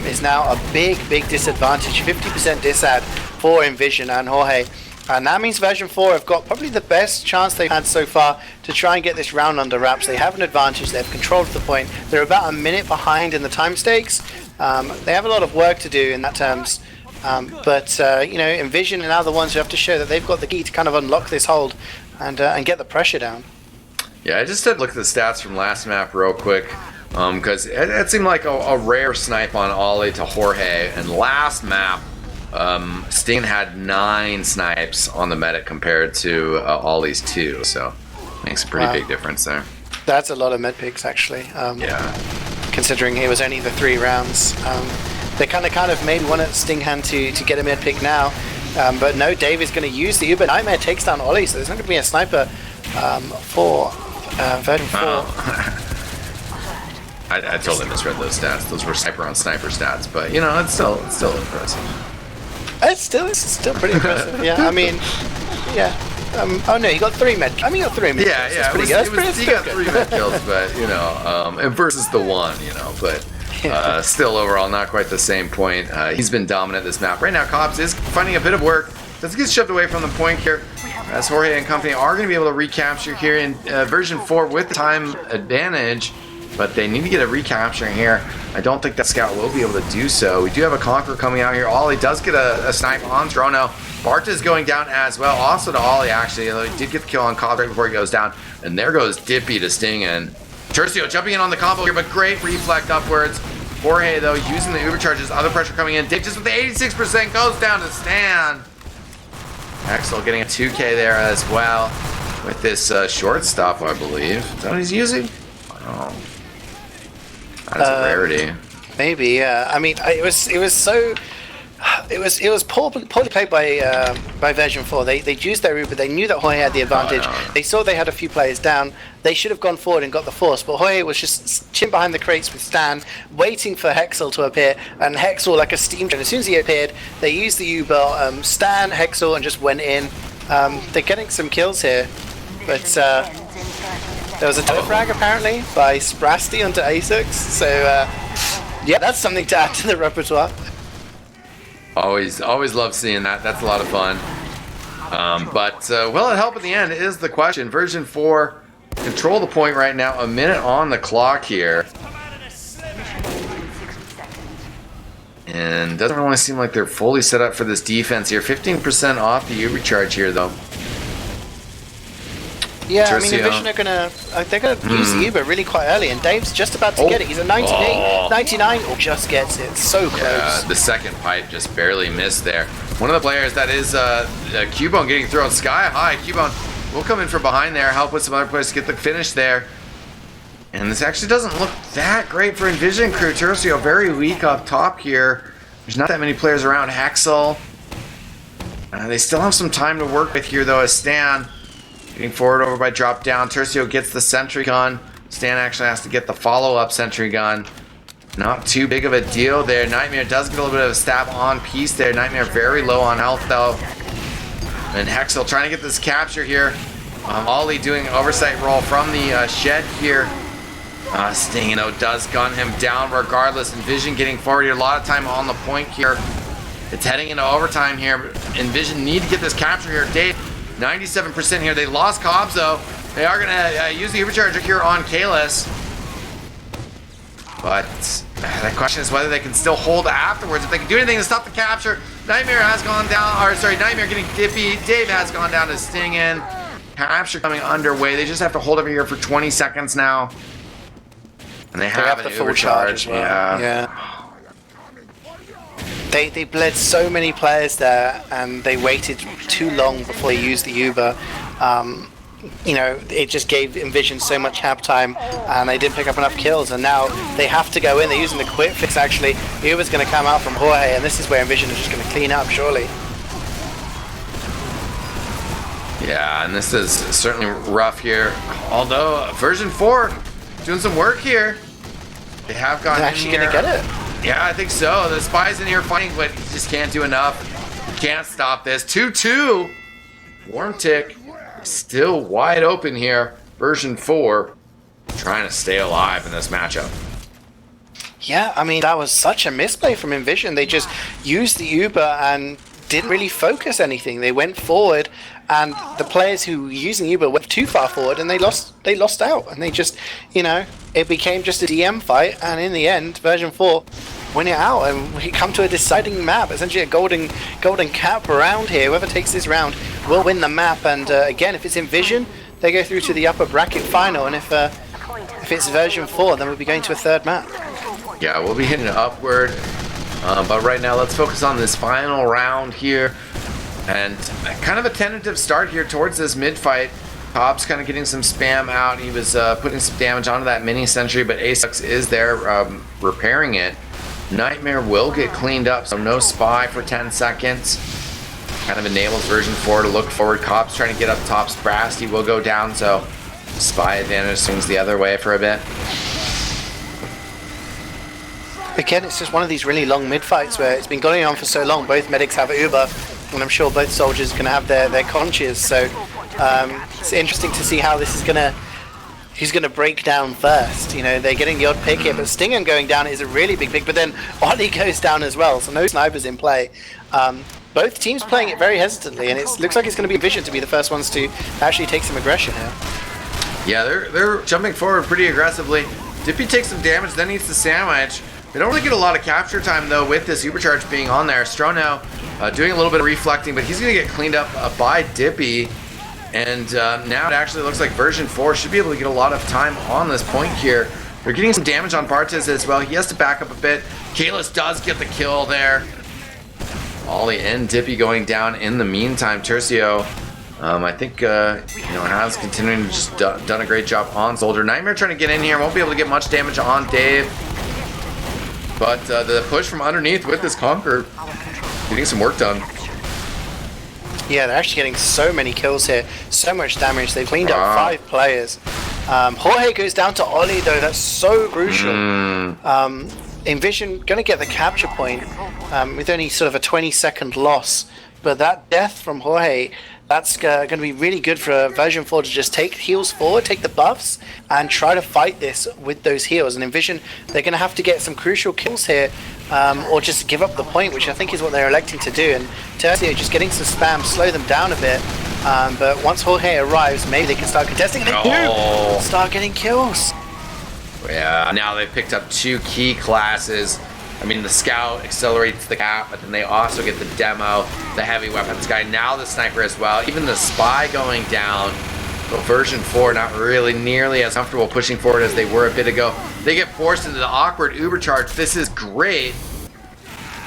is now a big disadvantage. 50% disad for inVision and Jorge. And that means version 4 have got probably the best chance they've had so far to try and get this round under wraps. They have an advantage. They've controlled the point. They're about a minute behind in the time stakes. They have a lot of work to do in that terms. But inVision are now the ones who have to show that they've got the key to kind of unlock this hold and get the pressure down. Yeah, I just had to look at the stats from last map real quick. Because it seemed like a rare snipe on Ollie to Jorge, and last map Sting had 9 snipes on the medic compared to Ollie's 2, so makes a pretty big difference there. That's a lot of med picks actually. Yeah, considering it was only the 3 rounds. They kind of maybe wanted Sting hand to get a med pick now, but no, Dave is going to use the Uber Nightmare, takes down Ollie, so there's not going to be a sniper for version 4. I totally misread those stats. Those were sniper on sniper stats, but it's still impressive. It's still pretty impressive. Yeah, I mean, yeah. Oh no, you got 3 med. I mean, you got 3 med. Yeah, kills. Pretty good. He got 3 med kills, but and versus the 1, but still overall not quite the same point. He's been dominant this map. Right now, Cobbs is finding a bit of work. Does get shoved away from the point here, as Jorge and company are going to be able to recapture here in version 4 with time advantage. But they need to get a recapture here. I don't think that scout will be able to do so. We do have a Conqueror coming out here. Ollie does get a snipe on Strono. Barta is going down as well. Also to Ollie, actually. He did get the kill on Cobb right before he goes down. And there goes Dippy to Sting in. Tercio jumping in on the combo here, but great reflect upwards. Jorge, though, using the overcharges. Other pressure coming in. Dick just with the 86% goes down to Stan. Hexel getting a 2K there as well with this short stop, I believe. Is that what he's using? Oh. That's a rarity. Maybe, yeah. I mean, it was so It was poorly played by version 4. They used their Uber. They knew that Jorge had the advantage. They saw they had a few players down. They should have gone forward and got the force, but Jorge was just chin behind the crates with Stan, waiting for Hexel to appear. And Hexel, like a steam train, as soon as he appeared, they used the Uber, Stan, Hexel, and just went in. They're getting some kills here, but there was a toe frag apparently by Sprasty onto A6. So yeah, that's something to add to the repertoire. Always love seeing that. That's a lot of fun. But will it help at the end is the question. Version 4 control the point right now. A minute on the clock here. And doesn't really seem like they're fully set up for this defense here. 15% off the U recharge here though. Yeah, Tercio. I mean, inVision they're gonna use the Uber really quite early, and Dave's just about to get it. He's a 99, just gets it. So close. Yeah, the second pipe just barely missed there. One of the players that is Q-Bone getting thrown sky high. Q-Bone will come in from behind there, help with some other players to get the finish there. And this actually doesn't look that great for inVision crew. Tercio very weak up top here. There's not that many players around. Hexel. They still have some time to work with here though as Stan. Getting forward over by drop down. Tercio gets the sentry gun. Stan actually has to get the follow-up sentry gun. Not too big of a deal there. Nightmare does get a little bit of a stab on piece there. Nightmare very low on health though. And Hexel trying to get this capture here. Ollie doing oversight roll from the shed here. Stingino does gun him down regardless. inVision getting forward here. A lot of time on the point here. It's heading into overtime here. inVision need to get this capture here. Dave, 97% here. They lost Cobbs though. They are going to use the overcharger here on Kalis. But the question is whether they can still hold afterwards. If they can do anything to stop the capture. Nightmare has gone down. Or sorry, Nightmare getting dippy. Dave has gone down to sting in. Capture coming underway. They just have to hold over here for 20 seconds now. And they have the full charge as well. Yeah. They bled so many players there, and they waited too long before they used the Uber. You know, it just gave inVision so much hab time, and they didn't pick up enough kills. And now they have to go in. They're using the quick fix actually. Uber's going to come out from Jorge, and this is where inVision is just going to clean up surely. Yeah, and this is certainly rough here. Although version 4 doing some work here. They have gone They're actually going to get it. Yeah, I think so. The Spy's in here fighting, but he just can't do enough. He can't stop this. 2-2. Warm Tick still wide open here. Version 4 trying to stay alive in this matchup. Yeah, I mean, that was such a misplay from inVision. They just used the Uber and didn't really focus anything. They went forward, and the players who were using Uber went too far forward, and they lost out. And they just, you know, it became just a DM fight, and in the end, version 4 win it out, and we come to a deciding map, essentially a golden cap round here. Whoever takes this round will win the map, and again, if it's inVision, they go through to the upper bracket final, and if it's version 4, then we'll be going to a third map. Yeah, we'll be hitting upward. But right now, let's focus on this final round here. And kind of a tentative start here towards this mid-fight. Cobb's kind of getting some spam out. He was putting some damage onto that mini sentry, but Ace is there repairing it. Nightmare will get cleaned up, so no spy for 10 seconds. Kind of enables version 4 to look forward. Cobb's trying to get up top. Sprasty will go down, so spy advantage swings the other way for a bit. Again, it's just one of these really long mid-fights where it's been going on for so long. Both medics have Uber, and I'm sure both soldiers can have their conches. So it's interesting to see how this is who's gonna break down first. You know, they're getting the odd pick here, but Stingham going down is a really big pick. But then Ollie goes down as well, so no snipers in play. Both teams playing it very hesitantly, and it looks like it's going to be inVision to be the first ones to actually take some aggression here. Yeah, they're jumping forward pretty aggressively. Dippy takes some damage, then eats the sandwich. They don't really get a lot of capture time though with this supercharge being on there. Strono doing a little bit of reflecting, but he's going to get cleaned up by Dippy. And now it actually looks like version 4 should be able to get a lot of time on this point here. They're getting some damage on Bartes as well. He has to back up a bit. Kalis does get the kill there. Ollie and Dippy going down in the meantime. Tercio, I think, has continuing to just done a great job on Soldier. Nightmare trying to get in here. Won't be able to get much damage on Dave. But the push from underneath with this Conquer Getting some work done. Yeah, they're actually getting so many kills here, so much damage. They've cleaned up 5 players. Jorge goes down to Ollie though. That's so crucial. inVision going to get the capture point with only sort of a 20-second loss, but that death from Jorge, that's going to be really good for version 4 to just take heals forward, take the buffs, and try to fight this with those heals. And inVision, they're going to have to get some crucial kills here, or just give up the point, which I think is what they're electing to do. And Tercio just getting some spam, slow them down a bit. But once Jorge arrives, maybe they can start contesting, and they do start getting kills. Yeah, now they've picked up 2 key classes. I mean, the Scout accelerates the cap, but then they also get the Demo, the heavy weapons guy, now the Sniper as well. Even the Spy going down. But version 4 not really nearly as comfortable pushing forward as they were a bit ago. They get forced into the awkward Uber charge. This is great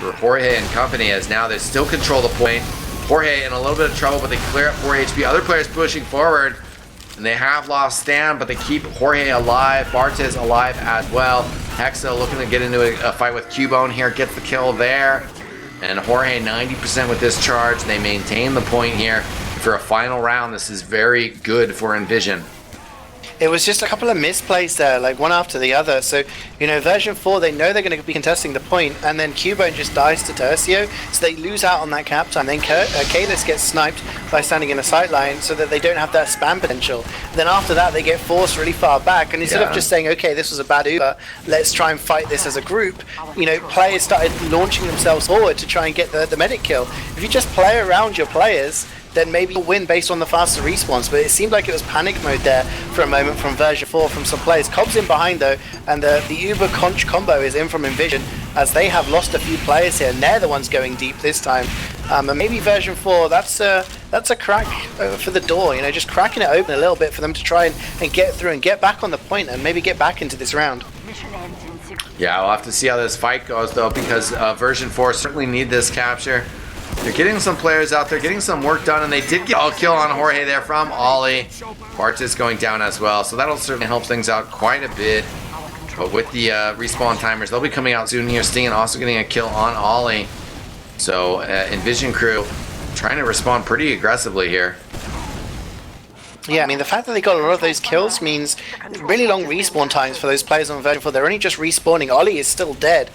for Jorge and company, as now they still control the point. Jorge in a little bit of trouble, but they clear up 4 HP. Other players pushing forward. And they have lost Stan, but they keep Jorge alive. Bartez alive as well. Hexa looking to get into a fight with Py-bun here. Gets the kill there. And Jorge 90% with this charge. They maintain the point here. For a final round, this is very good for inVision. It was just a couple of misplays there, like one after the other. So, you know, version 4, they know they're going to be contesting the point, and then Py-bun just dies to Tercio, so they lose out on that cap time. Then Kalis gets sniped by standing in a sight line so that they don't have that spam potential. Then after that, they get forced really far back, and instead of just saying, okay, this was a bad Uber, let's try and fight this as a group, you know, players started launching themselves forward to try and get the medic kill. If you just play around your players, then maybe you'll win based on the faster respawns. But it seemed like it was panic mode there for a moment from version 4 from some players. Cobb's in behind though, and the Uber Conch combo is in from inVision, as they have lost a few players here, and they're the ones going deep this time. And maybe version 4, that's a crack for the door, you know, just cracking it open a little bit for them to try and get through and get back on the point and maybe get back into this round. Yeah, we'll have to see how this fight goes though, because version 4 certainly need this capture. They're getting some players out there, getting some work done, and they did get a kill on Jorge there from Ollie. Bartez going down as well, so that'll certainly help things out quite a bit. But with the respawn timers, they'll be coming out soon here. Sting also getting a kill on Ollie. So inVision crew trying to respond pretty aggressively here. Yeah, I mean, the fact that they got a lot of those kills means really long respawn times for those players on version 4. They're only just respawning. Ollie is still dead.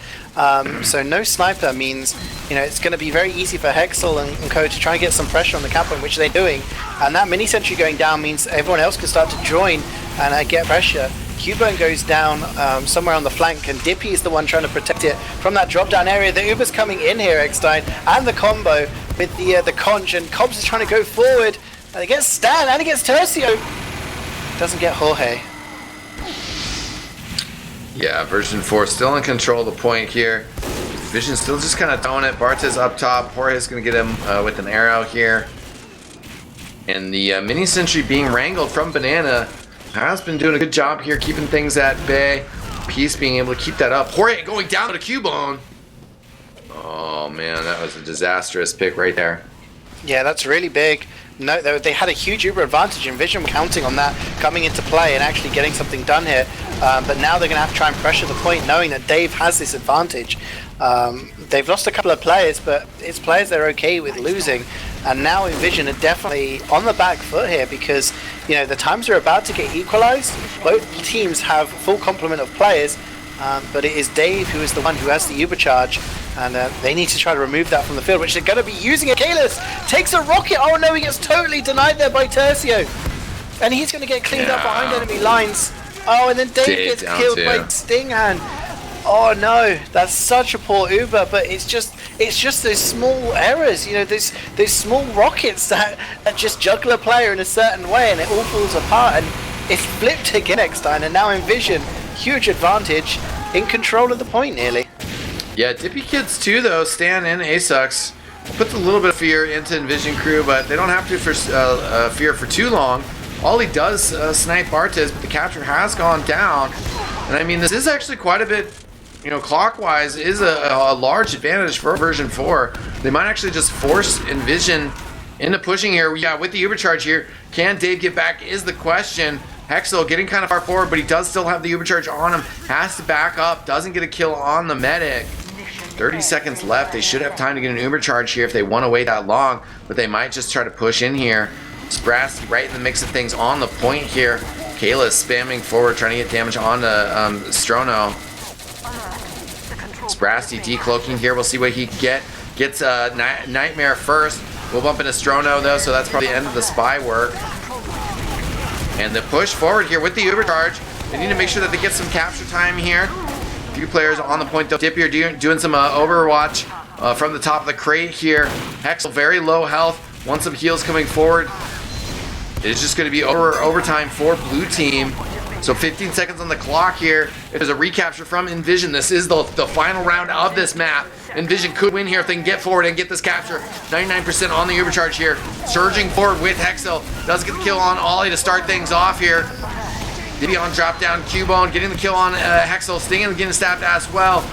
So no sniper means, you know, it's going to be very easy for Hexel and co to try and get some pressure on the cap point, which they're doing. And that mini sentry going down means everyone else can start to join and get pressure. Py-bun goes down somewhere on the flank, and Dippy is the one trying to protect it from that drop down area. The Uber's coming in here, eXtine, and the combo with the conch, and Cobbs is trying to go forward. And he gets Stan, and he gets Tercio. Doesn't get Jorge. Yeah, version 4 still in control of the point here. Vision still just kind of throwing it. Bartez up top. Jorge's going to get him with an arrow here. And the mini sentry being wrangled from Banana has been doing a good job here, keeping things at bay. Peace being able to keep that up. Jorge going down to Py-bun. Oh man, that was a disastrous pick right there. Yeah, that's really big. No, they had a huge Uber advantage, inVision counting on that coming into play and actually getting something done here. But now they're going to have to try and pressure the point, knowing that Dave has this advantage. They've lost a couple of players, but it's players they're okay with losing. And now inVision are definitely on the back foot here, because, you know, the times are about to get equalized. Both teams have full complement of players, but it is Dave who is the one who has the Uber charge. And they need to try to remove that from the field, which they're going to be using it. Kalis takes a rocket. Oh no, he gets totally denied there by Tercio. And he's going to get cleaned up behind enemy lines. Oh, and then Dave gets killed by Stinghand. Oh no, that's such a poor Uber, but it's just those small errors, you know, those small rockets that just juggle a player in a certain way, and it all falls apart. And it's flipped again next time, and now inVision, huge advantage, in control of the point nearly. Yeah, Dippy Kids too though, Stan and Asux puts a little bit of fear into inVision crew, but they don't have to fear for too long. Ollie does snipe Bartez, but the capture has gone down. And I mean, this is actually quite a bit, you know, clockwise is a large advantage for version 4. They might actually just force inVision into pushing here. Yeah, with the Uber charge here, can Dave get back is the question. Hexel getting kind of far forward, but he does still have the Uber charge on him. Has to back up, doesn't get a kill on the medic. 30 seconds left. They should have time to get an uber charge here if they want to wait that long, but they might just try to push in here. Sprasty right in the mix of things on the point here. Kayla spamming forward, trying to get damage onto Strono. Sprasty decloaking here. We'll see what he gets Nightmare first. We'll bump into Strono though, so that's probably the end of the spy work. And the push forward here with the uber charge. They need to make sure that they get some capture time here. A few players on the point though. Dippy are doing some overwatch from the top of the crate here. Hexel very low health. Wants some heals coming forward. It's just going to be overtime for blue team. So 15 seconds on the clock here. If there's a recapture from inVision, this is the final round of this map. inVision could win here if they can get forward and get this capture. 99% on the ubercharge here. Surging forward with Hexel. Does get the kill on Ollie to start things off here. Diddy on drop down Cubone, getting the kill on Hexel. Stinging getting stabbed as well.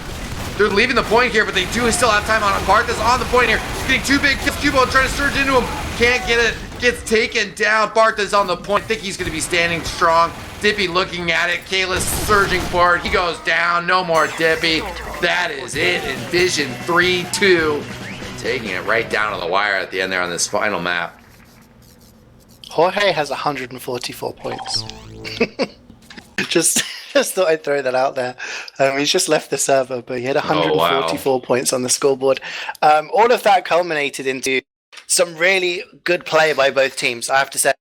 They're leaving the point here, but they do still have time on it. Barth is on the point here. Getting two big kills. Cubone trying to surge into him. Can't get it. Gets taken down. Barth is on the point. I think he's going to be standing strong. Dippy looking at it. Kayla's surging forward. He goes down. No more Dippy. That is it. inVision 3-2. Taking it right down to the wire at the end there on this final map. Jorge has 144 points. Just thought I'd throw that out there. He's just left the server, but he had 144 points on the scoreboard. All of that culminated into some really good play by both teams, I have to say.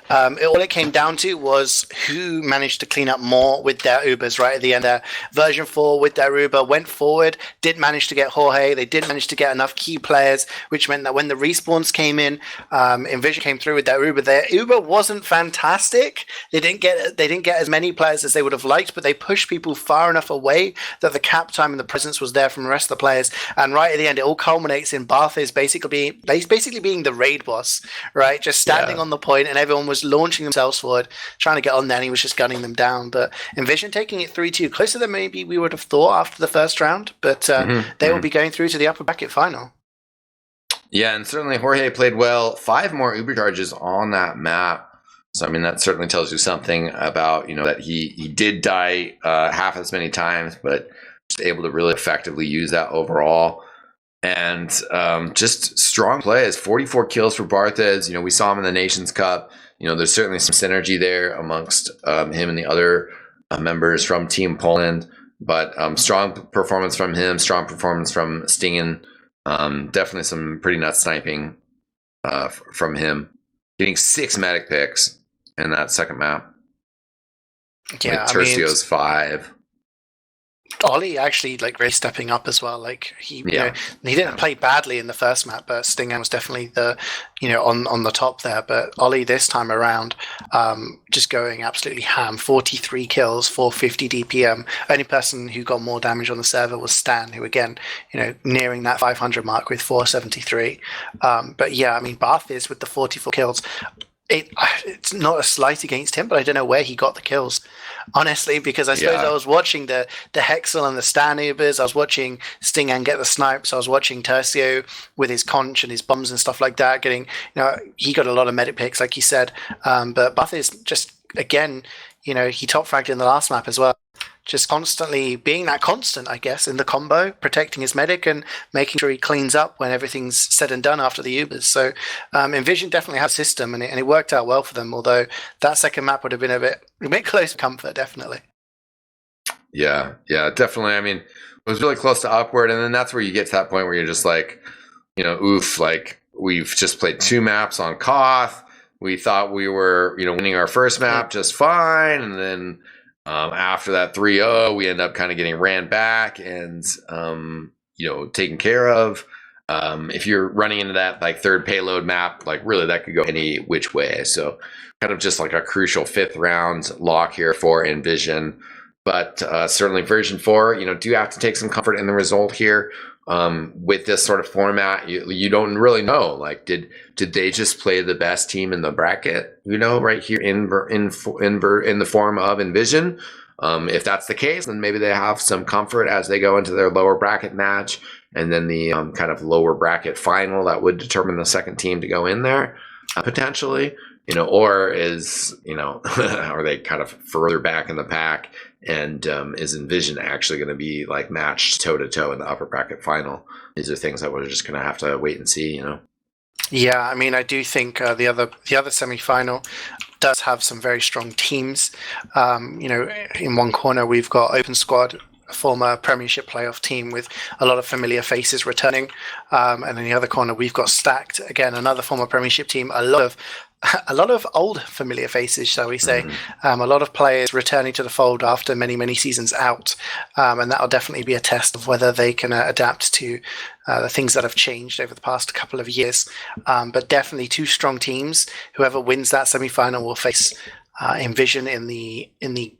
All it came down to was who managed to clean up more with their Ubers right at the end there. Version 4 with their Uber went forward, did manage to get Jorge. They did manage to get enough key players, which meant that when the respawns came in, inVision came through with their Uber. Their Uber wasn't fantastic. They didn't get as many players as they would have liked, but they pushed people far enough away that the cap time and the presence was there from the rest of the players. And right at the end, it all culminates in Barth basically being the raid boss, right? Just standing on the point, and everyone was launching themselves forward, trying to get on there, and he was just gunning them down. But inVision taking it 3-2, closer than maybe we would have thought after the first round, but they will be going through to the upper bracket final. Yeah, and certainly Jorge played well. 5 more uber charges on that map. So, I mean, that certainly tells you something about, that he did die half as many times, but just able to really effectively use that overall. And just strong plays. 44 kills for Barthez. We saw him in the Nations Cup. There's certainly some synergy there amongst him and the other members from Team Poland. But strong performance from him, strong performance from Stingen. Definitely some pretty nut sniping from him. Getting 6 medic picks in that second map. Yeah, Tercio's 5. Ollie actually really stepping up as well. He didn't play badly in the first map, but Stingen was definitely the on the top there. But Ollie this time around, just going absolutely ham. 43 kills, 450 DPM. Only person who got more damage on the server was Stan, who again, nearing that 500 mark with 473. But yeah, Barth is with the 44 kills. It's not a slight against him, but I don't know where he got the kills, honestly, because I suppose I was watching the Hexel and the Stan Ubers. I was watching Stingan get the snipes. I was watching Tercio with his conch and his bombs and stuff like that. He got a lot of medic picks, like you said. But Buff is just, again, he top fragged in the last map as well. Just constantly being that constant, I guess, in the combo, protecting his medic and making sure he cleans up when everything's said and done after the Ubers. So inVision definitely has a system, and it worked out well for them, although that second map would have been a bit close to comfort, definitely. Yeah, definitely. It was really close to upward, and then that's where you get to that point where you're just oof, we've just played 2 maps on Koth. We thought we were, winning our first map just fine, and then after that 3-0, we end up kind of getting ran back and, taken care of. If you're running into that third payload map, really that could go any which way. So kind of just a crucial 5th round lock here for inVision. But certainly version 4, do have to take some comfort in the result here. With this sort of format, you don't really know. Did they just play the best team in the bracket? Right here in the form of inVision. If that's the case, then maybe they have some comfort as they go into their lower bracket match, and then the kind of lower bracket final that would determine the second team to go in there potentially. Or is are they kind of further back in the pack And is inVision actually going to be like matched toe to toe in the upper bracket final? These are things that we're just going to have to wait and see, you know. Yeah, I mean, I do think the other semi-final does have some very strong teams. You know, in one corner we've got Open Squad, a former Premiership playoff team with a lot of familiar faces returning, and in the other corner we've got Stacked, again another former Premiership team, a lot of old familiar faces, shall we say. A lot of players returning to the fold after many seasons out, and that'll definitely be a test of whether they can adapt to the things that have changed over the past couple of years. But definitely two strong teams. Whoever wins that semi-final will face inVision in the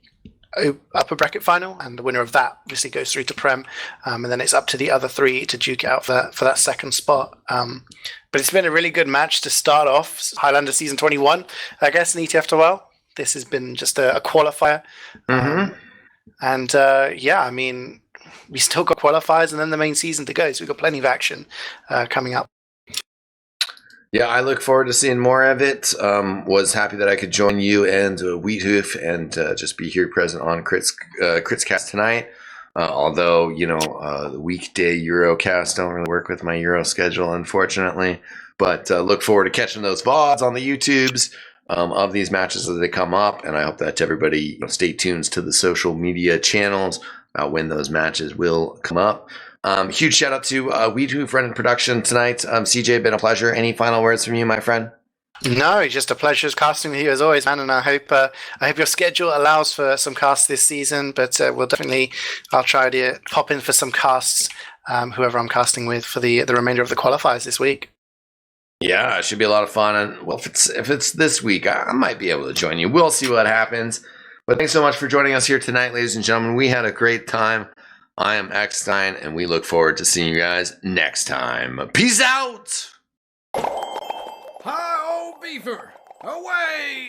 upper bracket final, and the winner of that obviously goes through to Prem, and then it's up to the other three to duke it out for that second spot. But it's been a really good match to start off Highlander season 21, I guess, in ETF2L. This has been just a qualifier. And yeah, I mean, we still got qualifiers and then the main season to go, so we've got plenty of action coming up. Yeah, I look forward to seeing more of it. Was happy that I could join you and Wiethoofd and just be here present on Critscast tonight. Although, you know, the weekday Eurocast don't really work with my Euro schedule, unfortunately. But look forward to catching those VODs on the YouTubes of these matches as they come up. And I hope that everybody stay tuned to the social media channels about when those matches will come up. Huge shout out to Wiethoofd running production tonight. CeeJaey, been a pleasure. Any final words from you, my friend? No, it's just a pleasure casting with you as always, man. And I hope your schedule allows for some casts this season. But I'll try to pop in for some casts, whoever I'm casting with for the remainder of the qualifiers this week. Yeah, it should be a lot of fun. And well, if it's this week, I might be able to join you. We'll see what happens. But thanks so much for joining us here tonight, ladies and gentlemen. We had a great time. I am eXtine, and we look forward to seeing you guys next time. Peace out! Hi, old beaver! Away!